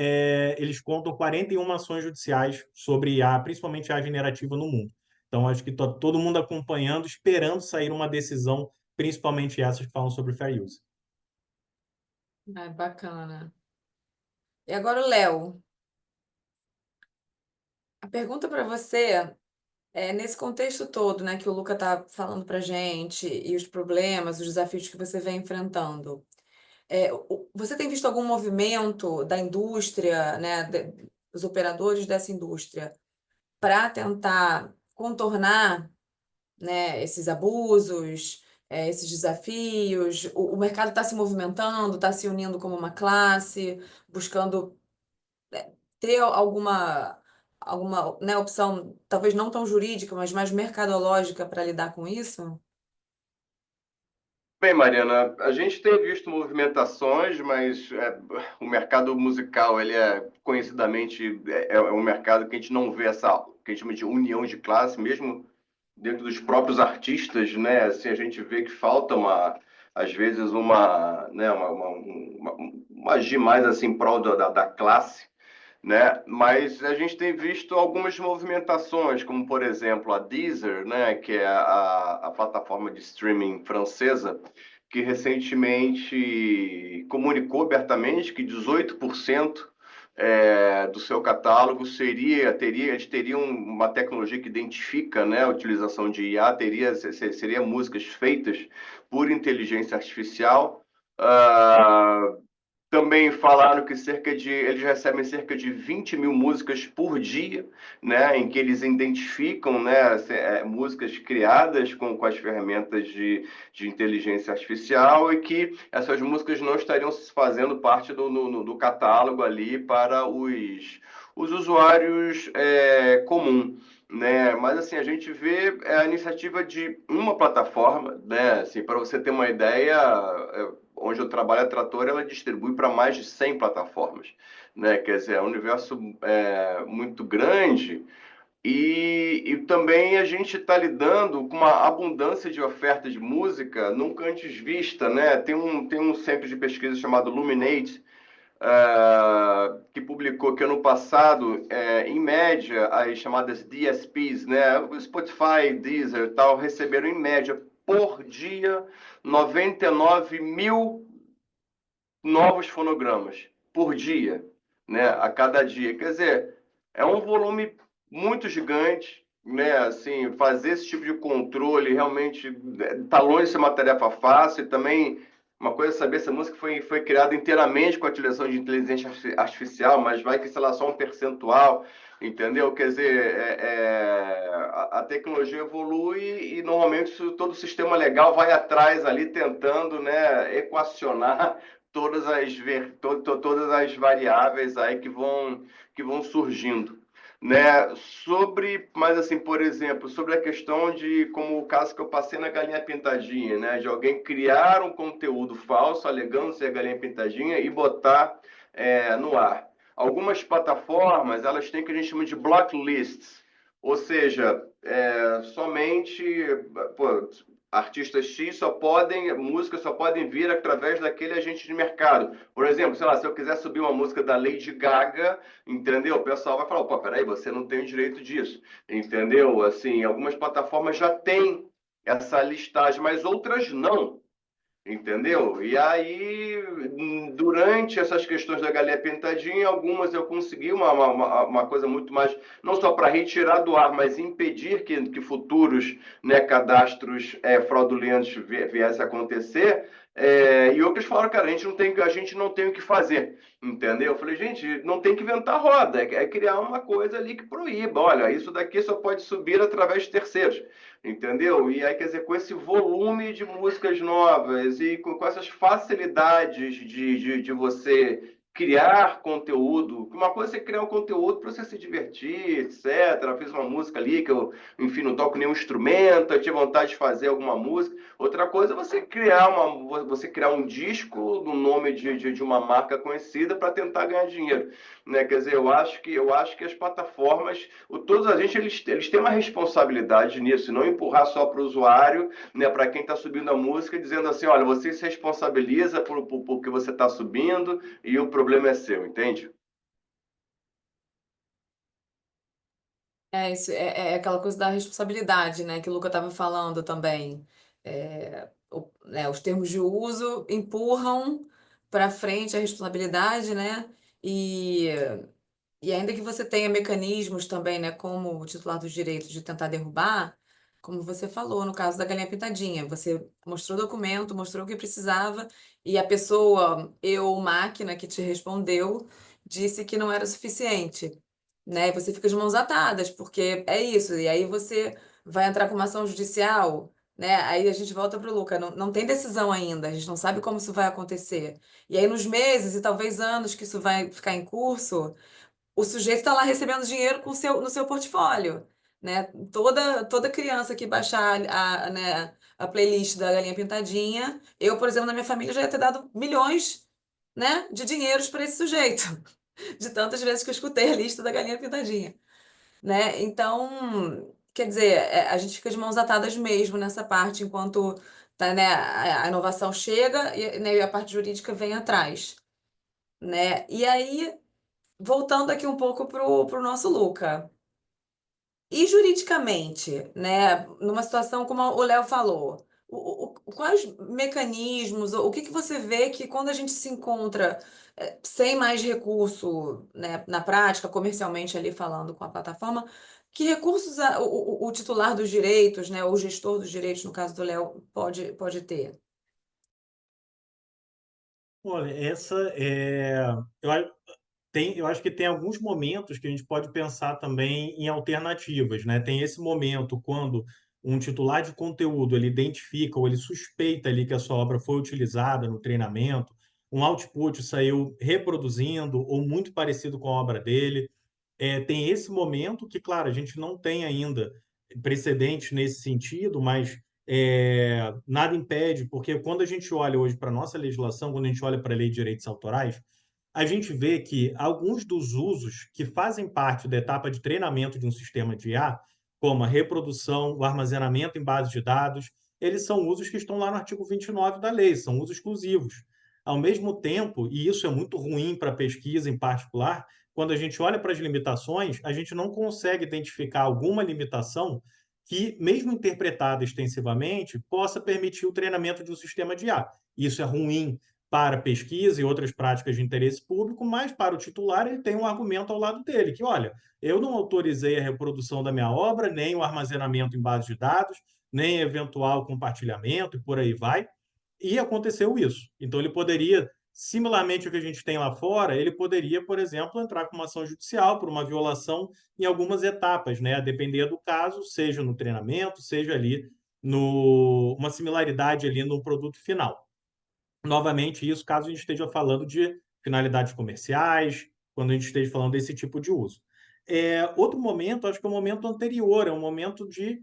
eles contam 41 ações judiciais sobre IA, principalmente IA generativa no mundo. Então, acho que está todo mundo acompanhando, esperando sair uma decisão, principalmente essas que falam sobre fair use. Bacana. E agora o Léo. A pergunta para você nesse contexto todo, né, que o Luca está falando para gente e os problemas, os desafios que você vem enfrentando. Você tem visto algum movimento da indústria, né, dos operadores dessa indústria, para tentar contornar, né, esses abusos, esses desafios. O mercado está se movimentando, está se unindo como uma classe, buscando ter alguma, né, opção, talvez não tão jurídica, mas mais mercadológica para lidar com isso? Bem, Mariana, a gente tem visto movimentações, mas o mercado musical, ele é conhecidamente um mercado que a gente não vê essa, que a gente chama de união de classe, mesmo dentro dos próprios artistas, né? Assim, a gente vê que falta às vezes né, uma agir mais assim em prol da classe, né? Mas a gente tem visto algumas movimentações, como por exemplo a Deezer, né? Que é a plataforma de streaming francesa, que recentemente comunicou abertamente que 18% do seu catálogo eles teriam uma tecnologia que identifica, né, a utilização de IA, seria músicas feitas por inteligência artificial. Ah, também falaram que eles recebem cerca de 20 mil músicas por dia, né, em que eles identificam, né, músicas criadas com as ferramentas de inteligência artificial e que essas músicas não estariam fazendo parte do catálogo ali para os usuários comum. Né? Mas assim, a gente vê a iniciativa de uma plataforma, né? Assim, para você ter uma ideia, onde eu trabalho, a Trator, ela distribui para mais de 100 plataformas, né? Quer dizer, é um universo muito grande e também a gente está lidando com uma abundância de oferta de música nunca antes vista, né? Tem um centro de pesquisa chamado Luminate, que publicou que ano passado, em média, as chamadas DSPs, né, o Spotify, Deezer e tal, receberam em média por dia 99 mil novos fonogramas por dia, né, a cada dia. Quer dizer, é um volume muito gigante, né? Assim, fazer esse tipo de controle realmente está longe de ser uma tarefa fácil. E também uma coisa é saber se a música foi criada inteiramente com a utilização de inteligência artificial, mas vai que, sei lá, só um percentual, entendeu? Quer dizer, a tecnologia evolui e normalmente todo o sistema legal vai atrás ali tentando, né, equacionar todas as variáveis aí que vão surgindo, né? Mas assim, por exemplo, sobre a questão de, como o caso que eu passei na Galinha Pintadinha, né? De alguém criar um conteúdo falso, alegando ser a Galinha Pintadinha e botar no ar. Algumas plataformas, elas têm o que a gente chama de blocklists, ou seja, somente, pô, artistas X músicas só podem vir através daquele agente de mercado. Por exemplo, sei lá, se eu quiser subir uma música da Lady Gaga, entendeu? O pessoal vai falar, pô, peraí, você não tem o direito disso, entendeu? Assim, algumas plataformas já têm essa listagem, mas outras não. Entendeu? E aí, durante essas questões da Galinha Pintadinha, algumas eu consegui uma coisa muito mais, não só para retirar do ar, mas impedir que futuros, né, cadastros fraudulentos viessem a acontecer. E outros falaram, cara, a gente não tem o que fazer, entendeu? Eu falei, gente, não tem que inventar roda, é criar uma coisa ali que proíba. Olha, isso daqui só pode subir através de terceiros. Entendeu? E aí, quer dizer, com esse volume de músicas novas e com essas facilidades de você criar conteúdo, uma coisa é você criar um conteúdo para você se divertir, etc. Eu fiz uma música ali que eu, enfim, não toco nenhum instrumento, eu tinha vontade de fazer alguma música. Outra coisa é você criar um disco no nome de uma marca conhecida para tentar ganhar dinheiro, né? Quer dizer, eu acho que as plataformas, todos a gente, eles têm uma responsabilidade nisso, não empurrar só para o usuário, né, para quem está subindo a música, dizendo assim, olha, você se responsabiliza por que você está subindo e o problema é seu, entende? Isso é aquela coisa da responsabilidade, né, que o Luca estava falando também. Né, os termos de uso empurram para frente a responsabilidade, né? E, e ainda que você tenha mecanismos também, né, como o titular dos direitos de tentar derrubar, como você falou no caso da Galinha Pintadinha, você mostrou o documento, mostrou o que precisava, e a pessoa, máquina que te respondeu, disse que não era suficiente. né? E você fica de mãos atadas, porque é isso. E aí você vai entrar com uma ação judicial, né? Aí a gente volta para o Luca, não tem decisão ainda, a gente não sabe como isso vai acontecer. E aí nos meses e talvez anos que isso vai ficar em curso, o sujeito está lá recebendo dinheiro no seu portfólio, né? Toda criança que baixar né, a playlist da Galinha Pintadinha, eu, por exemplo, na minha família já ia ter dado milhões, né, de dinheiros para esse sujeito, de tantas vezes que eu escutei a lista da Galinha Pintadinha, né? Então, quer dizer, a gente fica de mãos atadas mesmo nessa parte, enquanto tá, né, a inovação chega e, né, e a parte jurídica vem atrás, né? E aí, voltando aqui um pouco pro nosso Luca. E juridicamente, né, numa situação como o Léo falou, quais mecanismos, o que que você vê que quando a gente se encontra sem mais recurso, né, na prática, comercialmente ali falando com a plataforma, que recursos o titular dos direitos, né, ou o gestor dos direitos, no caso do Léo, pode ter? Olha, eu, eu acho que tem alguns momentos que a gente pode pensar também em alternativas, né? Tem esse momento quando um titular de conteúdo ele identifica ou ele suspeita ali que a sua obra foi utilizada no treinamento, um output saiu reproduzindo ou muito parecido com a obra dele. Tem esse momento que, claro, a gente não tem ainda precedentes nesse sentido, mas nada impede, porque quando a gente olha hoje para a nossa legislação, quando a gente olha para a Lei de Direitos Autorais, a gente vê que alguns dos usos que fazem parte da etapa de treinamento de um sistema de IA, como a reprodução, o armazenamento em bases de dados, eles são usos que estão lá no artigo 29 da lei, são usos exclusivos. Ao mesmo tempo, e isso é muito ruim para a pesquisa em particular, quando a gente olha para as limitações, a gente não consegue identificar alguma limitação que, mesmo interpretada extensivamente, possa permitir o treinamento de um sistema de IA. Isso é ruim para pesquisa e outras práticas de interesse público, mas para o titular ele tem um argumento ao lado dele, que, olha, eu não autorizei a reprodução da minha obra, nem o armazenamento em base de dados, nem eventual compartilhamento e por aí vai, e aconteceu isso. Então ele poderia, similarmente ao que a gente tem lá fora, ele poderia, por exemplo, entrar com uma ação judicial por uma violação em algumas etapas, né? A depender do caso, seja no treinamento, seja ali no uma similaridade ali no produto final. Novamente, isso caso a gente esteja falando de finalidades comerciais, quando a gente esteja falando desse tipo de uso. Outro momento, acho que é o momento anterior, é um momento de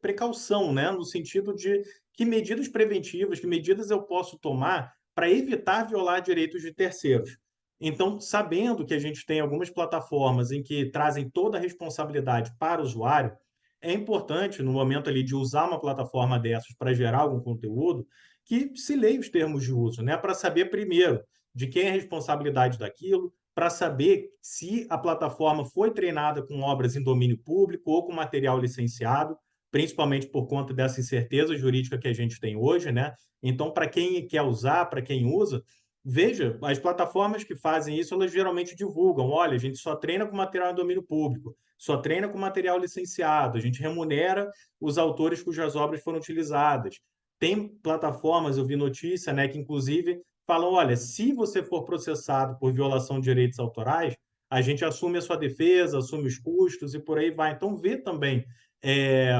precaução, né? No sentido de que medidas preventivas, que medidas eu posso tomar para evitar violar direitos de terceiros. Então, sabendo que a gente tem algumas plataformas em que trazem toda a responsabilidade para o usuário, é importante, no momento ali de usar uma plataforma dessas para gerar algum conteúdo, que se leia os termos de uso, né? Para saber, primeiro, de quem é a responsabilidade daquilo, para saber se a plataforma foi treinada com obras em domínio público ou com material licenciado, principalmente por conta dessa incerteza jurídica que a gente tem hoje, né? Então, para quem quer usar, para quem usa, veja, as plataformas que fazem isso, elas geralmente divulgam, olha, a gente só treina com material em domínio público, só treina com material licenciado, a gente remunera os autores cujas obras foram utilizadas. Tem plataformas, eu vi notícia, né, que inclusive falam, olha, se você for processado por violação de direitos autorais, a gente assume a sua defesa, assume os custos e por aí vai. Então, vê também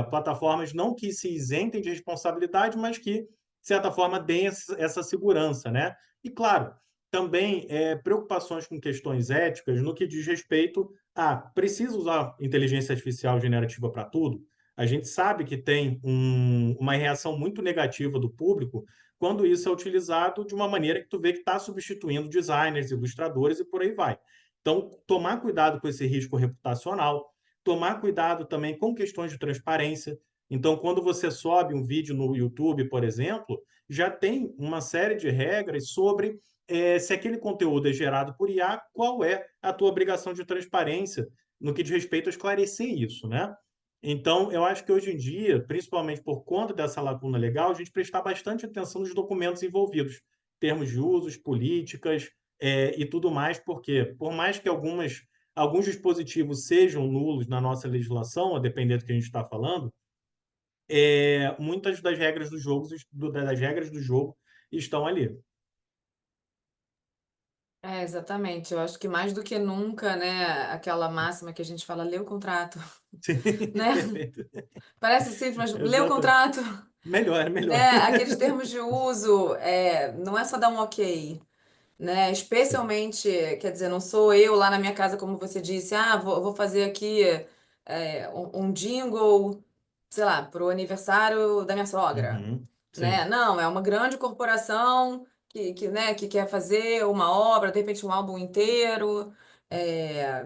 plataformas não que se isentem de responsabilidade, mas que, de certa forma, deem essa segurança, né? E, claro, também preocupações com questões éticas no que diz respeito a precisa usar inteligência artificial generativa para tudo? A gente sabe que tem uma reação muito negativa do público quando isso é utilizado de uma maneira que tu vê que está substituindo designers, ilustradores e por aí vai. Então, tomar cuidado com esse risco reputacional, tomar cuidado também com questões de transparência. Então, quando você sobe um vídeo no YouTube, por exemplo, já tem uma série de regras sobre se aquele conteúdo é gerado por IA, qual é a tua obrigação de transparência no que diz respeito a esclarecer isso, né? Então, eu acho que hoje em dia, principalmente por conta dessa lacuna legal, a gente prestar bastante atenção nos documentos envolvidos, termos de usos, políticas, e tudo mais, porque por mais que alguns dispositivos sejam nulos na nossa legislação, a depender do que a gente está falando, muitas das regras das regras do jogo estão ali. É, exatamente. Eu acho que mais do que nunca, né, aquela máxima que a gente fala, lê o contrato, Sim, né? perfeito. Parece simples, mas lê o Exato. contrato, Melhor, né? melhor. Aqueles termos de uso, não é só dar um ok, né? Sim. Especialmente, quer dizer, não sou eu lá na minha casa, como você disse, vou fazer aqui um jingle, sei lá, pro aniversário da minha sogra, Uhum. né? Sim. Não, é uma grande corporação né, que quer fazer uma obra, de repente um álbum inteiro. É,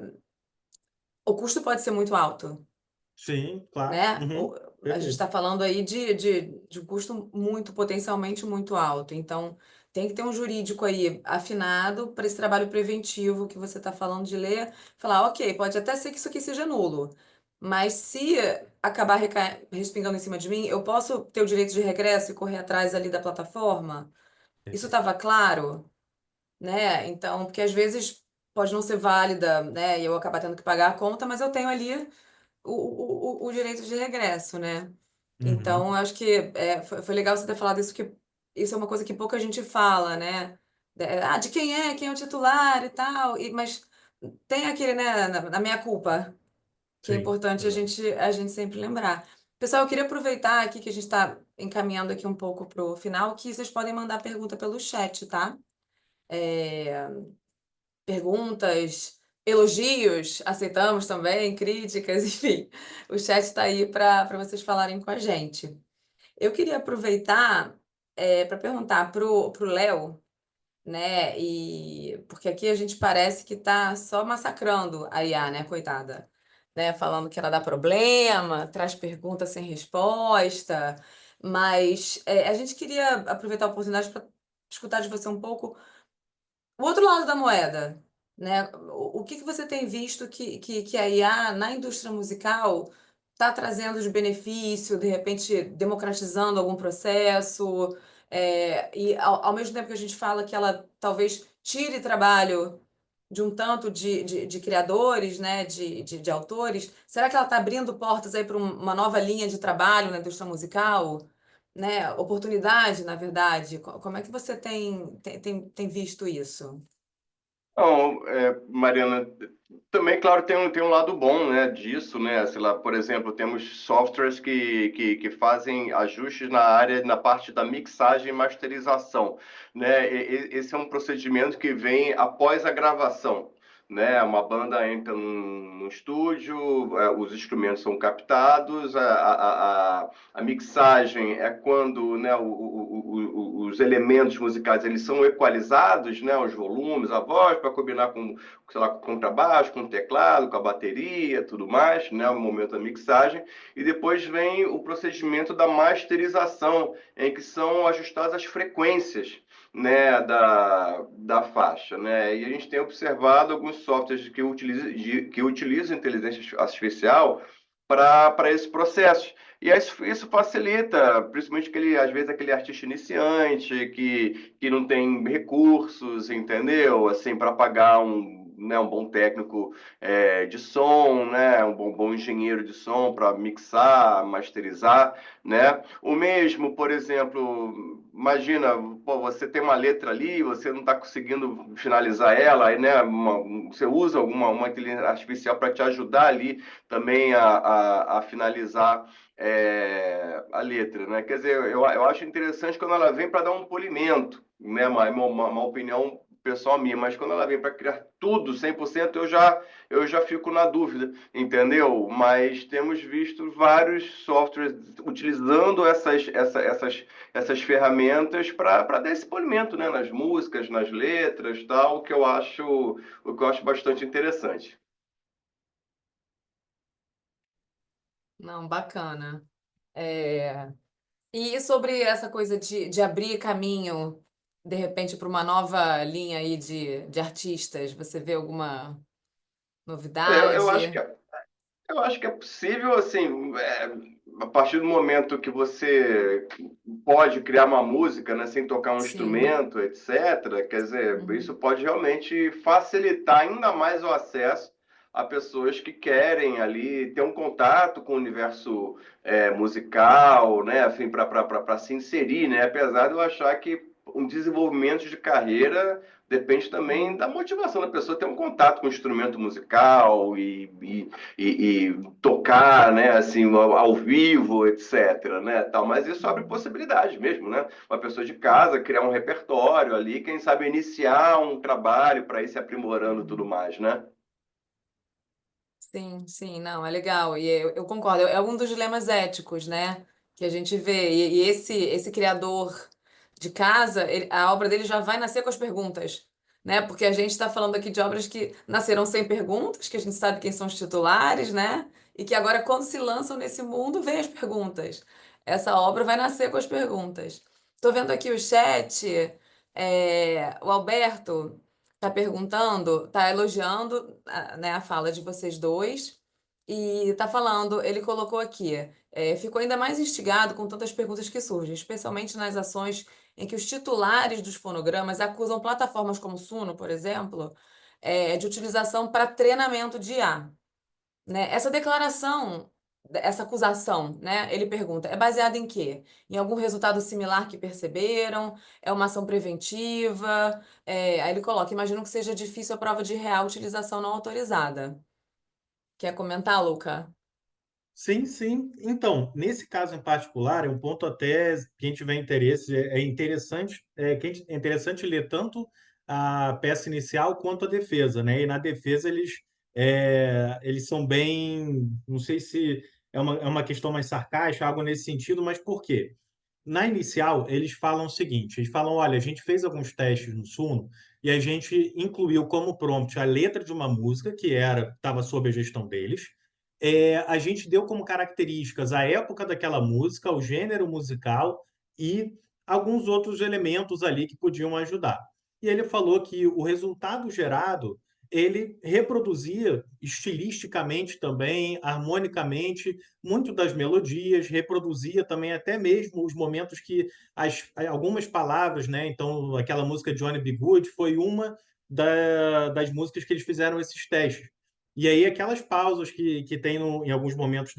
o custo pode ser muito alto, Sim, claro. né? Uhum. A gente Perfeito. está falando aí de um custo muito, potencialmente muito alto. Então, tem que ter um jurídico aí afinado para esse trabalho preventivo que você está falando de ler. Falar, ok, pode até ser que isso aqui seja nulo, mas se acabar respingando em cima de mim, eu posso ter o direito de regresso e correr atrás ali da plataforma? Isso Perfeito. estava claro, né? Então, porque às vezes pode não ser válida, né? E eu acabar tendo que pagar a conta, mas eu tenho ali o direito de regresso, né? Então, Uhum. eu acho que foi legal você ter falado isso, porque isso é uma coisa que pouca gente fala, né? De quem é, quem é o titular e tal, mas tem aquele, né, na minha culpa, que é Sim, importante exato. a gente sempre lembrar. Pessoal, eu queria aproveitar aqui que a gente está encaminhando aqui um pouco para o final, que vocês podem mandar pergunta pelo chat, tá? É, perguntas, elogios, aceitamos também, críticas, enfim. O chat está aí para vocês falarem com a gente. Eu queria aproveitar para perguntar pro Léo, né? E porque aqui a gente parece que está só massacrando a IA, né, coitada, né? Falando que ela dá problema, traz perguntas sem resposta, mas a gente queria aproveitar a oportunidade para escutar de você um pouco o outro lado da moeda, né? O que que você tem visto que a IA na indústria musical está trazendo de benefício, de repente democratizando algum processo, e ao mesmo tempo que a gente fala que ela talvez tire trabalho de um tanto de criadores, né, de autores, será que ela está abrindo portas aí para uma nova linha de trabalho na indústria musical? Né? Oportunidade, na verdade. Como é que você tem visto isso? Não, Mariana, também, claro, tem um lado bom, né, disso, né? Sei lá, por exemplo, temos softwares que fazem ajustes na área, na parte da mixagem e masterização, né? Esse é um procedimento que vem após a gravação, né? Uma banda entra num estúdio, os instrumentos são captados, a mixagem é quando, né, os elementos musicais eles são equalizados, né, os volumes, a voz, para combinar com, sei lá, com o contrabaixo, com o teclado, com a bateria, tudo mais, né, no momento da mixagem. E depois vem o procedimento da masterização, em que são ajustadas as frequências, né, da faixa, né? E a gente tem observado alguns softwares que utilizam inteligência artificial para esse processo. E isso facilita, principalmente às vezes aquele artista iniciante que não tem recursos, entendeu? Assim, para pagar né, um bom técnico de som, né, um bom engenheiro de som para mixar, masterizar, né? O mesmo, por exemplo, imagina, pô, você tem uma letra ali, você não está conseguindo finalizar ela, aí, né, você usa uma inteligência artificial para te ajudar ali também a finalizar a letra, né? Quer dizer, eu acho interessante quando ela vem para dar um polimento, né? Uma opinião pessoal minha, mas quando ela vem para criar tudo 100%, eu já fico na dúvida, entendeu? Mas temos visto vários softwares utilizando essas ferramentas para dar esse polimento, né? Nas músicas, nas letras, tal, o que eu acho bastante interessante. Não, bacana. É, E sobre essa coisa de abrir caminho, de repente, para uma nova linha aí de artistas, você vê alguma Eu acho que novidade? Eu acho que é possível, assim, a partir do momento que você pode criar uma música, né, sem tocar um Sim. instrumento, etc., quer dizer, isso Uhum. pode realmente facilitar ainda mais o acesso a pessoas que querem ali ter um contato com o universo musical, né, assim, para se inserir, né, apesar de eu achar que um desenvolvimento de carreira depende também da motivação da pessoa ter um contato com o instrumento musical e tocar, né, assim, ao vivo, etc, né, tal. Mas isso abre possibilidades mesmo, né? Uma pessoa de casa criar um repertório ali, quem sabe iniciar um trabalho para ir se aprimorando e tudo mais, né? Sim, sim, não, é legal. E eu concordo, é um dos dilemas éticos, né? Que a gente vê. E esse criador de casa, a obra dele já vai nascer com as perguntas, né? Porque a gente está falando aqui de obras que nasceram sem perguntas, que a gente sabe quem são os titulares, né? E que agora, quando se lançam nesse mundo, vem as perguntas. Essa obra vai nascer com as perguntas. Estou vendo aqui o chat, o Alberto. Tá perguntando, tá elogiando, né, a fala de vocês dois e tá falando, ele colocou aqui, ficou ainda mais instigado com tantas perguntas que surgem, especialmente nas ações em que os titulares dos fonogramas acusam plataformas como Suno, por exemplo, de utilização para treinamento de IA, né? Essa declaração, essa acusação, né? Ele pergunta, é baseada em quê? Em algum resultado similar que perceberam? É uma ação preventiva? Aí ele coloca, imagino que seja difícil a prova de real utilização não autorizada. Quer comentar, Luca? Sim, sim. Então, nesse caso em particular, é um ponto até quem tiver interesse, é interessante, é interessante ler tanto a peça inicial quanto a defesa, né? E na defesa eles são bem, não sei se é uma questão mais sarcástica, algo nesse sentido, mas por quê? Na inicial, eles falam o seguinte: eles falam, olha, a gente fez alguns testes no Suno e a gente incluiu como prompt a letra de uma música que estava sob a gestão deles. A gente deu como características a época daquela música, o gênero musical e alguns outros elementos ali que podiam ajudar. E ele falou que o resultado gerado ele reproduzia estilisticamente também, harmonicamente, muito das melodias, reproduzia também até mesmo os momentos que algumas palavras, né? Então, aquela música Johnny B. Good foi uma das músicas que eles fizeram esses testes. E aí, aquelas pausas que tem em alguns momentos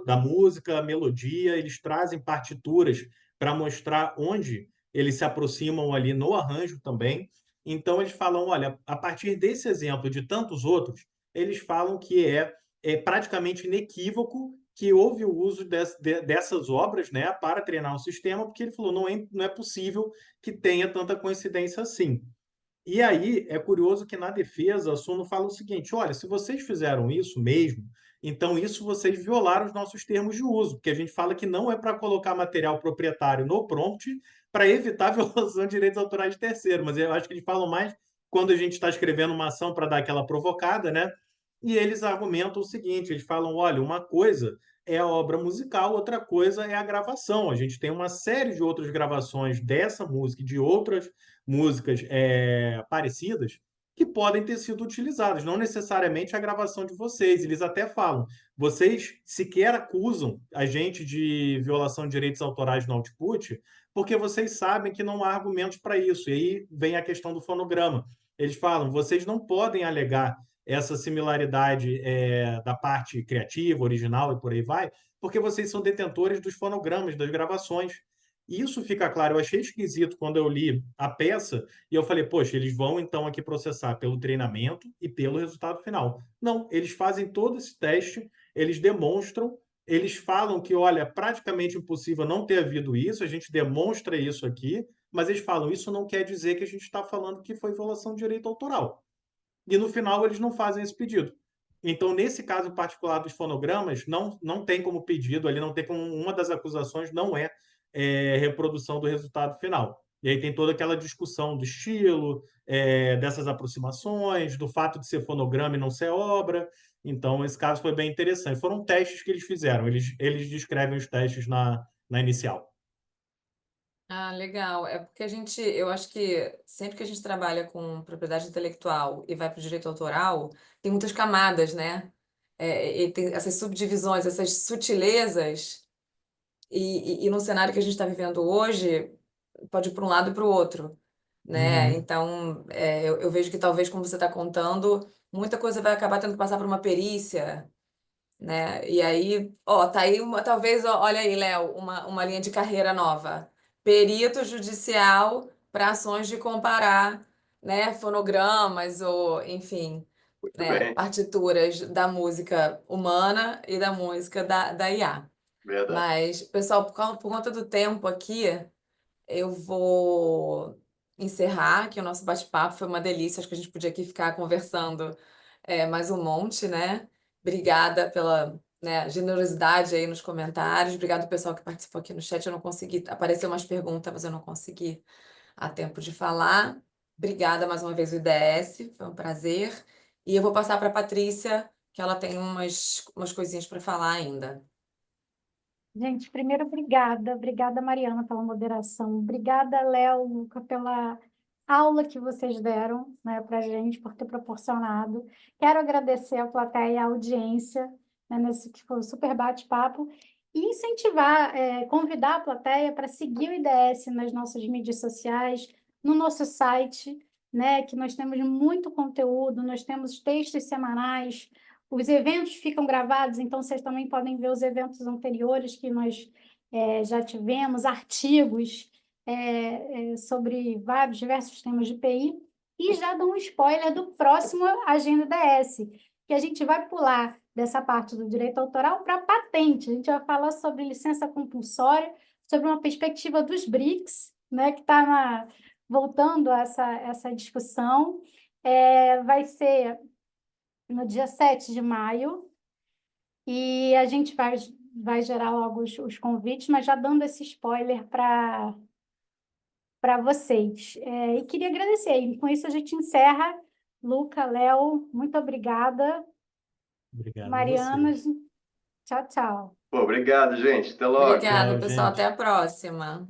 da música, a melodia, eles trazem partituras para mostrar onde eles se aproximam ali no arranjo também. Então, eles falam: olha, a partir desse exemplo de tantos outros, eles falam que é praticamente inequívoco que houve o uso dessas obras, né, para treinar o sistema, porque ele falou: não é possível que tenha tanta coincidência assim. E aí é curioso que na defesa a Suno fala o seguinte: olha, se vocês fizeram isso mesmo, então isso vocês violaram os nossos termos de uso, porque a gente fala que não é para colocar material proprietário no prompt para evitar a violação de direitos autorais de terceiro, mas eu acho que eles falam mais quando a gente está escrevendo uma ação para dar aquela provocada, né? E eles argumentam o seguinte: eles falam, olha, uma coisa é a obra musical, outra coisa é a gravação. A gente tem uma série de outras gravações dessa música e de outras músicas parecidas que podem ter sido utilizadas, não necessariamente a gravação de vocês. Eles até falam, vocês sequer acusam a gente de violação de direitos autorais no output, porque vocês sabem que não há argumentos para isso. E aí vem a questão do fonograma. Eles falam, vocês não podem alegar essa similaridade da parte criativa, original e por aí vai, porque vocês são detentores dos fonogramas, das gravações. Isso fica claro. Eu achei esquisito quando eu li a peça e eu falei, poxa, eles vão então aqui processar pelo treinamento e pelo resultado final. Não, eles fazem todo esse teste, eles demonstram, eles falam que, olha, é praticamente impossível não ter havido isso, a gente demonstra isso aqui, mas eles falam, isso não quer dizer que a gente está falando que foi violação de direito autoral. E no final eles não fazem esse pedido. Então, nesse caso particular dos fonogramas, não tem como pedido ali, não tem como uma das acusações não reprodução do resultado final. E aí tem toda aquela discussão do estilo, dessas aproximações, do fato de ser fonograma e não ser obra. Então, esse caso foi bem interessante. Foram testes que eles fizeram, eles descrevem os testes na inicial. Ah, legal. É porque eu acho que sempre que a gente trabalha com propriedade intelectual e vai para o direito autoral, tem muitas camadas, né? E tem essas subdivisões, essas sutilezas, e no cenário que a gente está vivendo hoje, pode ir para um lado e para o outro, né? Uhum. Então, eu vejo que talvez, como você está contando, muita coisa vai acabar tendo que passar por uma perícia, né? E aí, ó, tá aí talvez, ó, olha aí, Léo, uma linha de carreira nova. Perito judicial para ações de comparar, né, fonogramas ou, enfim, Muito né, bem, partituras da música humana e da música da IA. verdade. Mas, pessoal, por conta do tempo aqui, eu vou encerrar aqui o nosso bate-papo. Foi uma delícia. Acho que a gente podia aqui ficar conversando mais um monte, né? Obrigada pela, né, generosidade aí nos comentários. Obrigado ao pessoal que participou aqui no chat. Eu não consegui, apareceu umas perguntas, mas eu não consegui a tempo de falar. Obrigada mais uma vez, o IDS. Foi um prazer. E eu vou passar para a Patrícia, que ela tem umas coisinhas para falar ainda. Gente, primeiro, obrigada, Mariana, pela moderação, obrigada, Léo, Luca, pela aula que vocês deram, né, para a gente, por ter proporcionado. Quero agradecer à plateia e à audiência, né, nesse que foi um super bate-papo, e incentivar, convidar a plateia para seguir o IDS nas nossas mídias sociais, no nosso site, né, que nós temos muito conteúdo, nós temos textos semanais. Os eventos ficam gravados, então vocês também podem ver os eventos anteriores que nós já tivemos, artigos sobre vários diversos temas de PI, e já dou um spoiler do próximo Agenda DS, que a gente vai pular dessa parte do direito autoral para patente. A gente vai falar sobre licença compulsória, sobre uma perspectiva dos BRICS, né, que está voltando a essa discussão. Vai ser no dia 7 de maio, e a gente vai gerar logo os convites, mas já dando esse spoiler para vocês. E queria agradecer. E com isso a gente encerra. Luca, Léo, muito obrigada. Obrigado a Mariana, vocês. tchau, tchau. Pô, obrigado, gente. Até logo. Obrigada, Tchau, pessoal. Até gente. a próxima.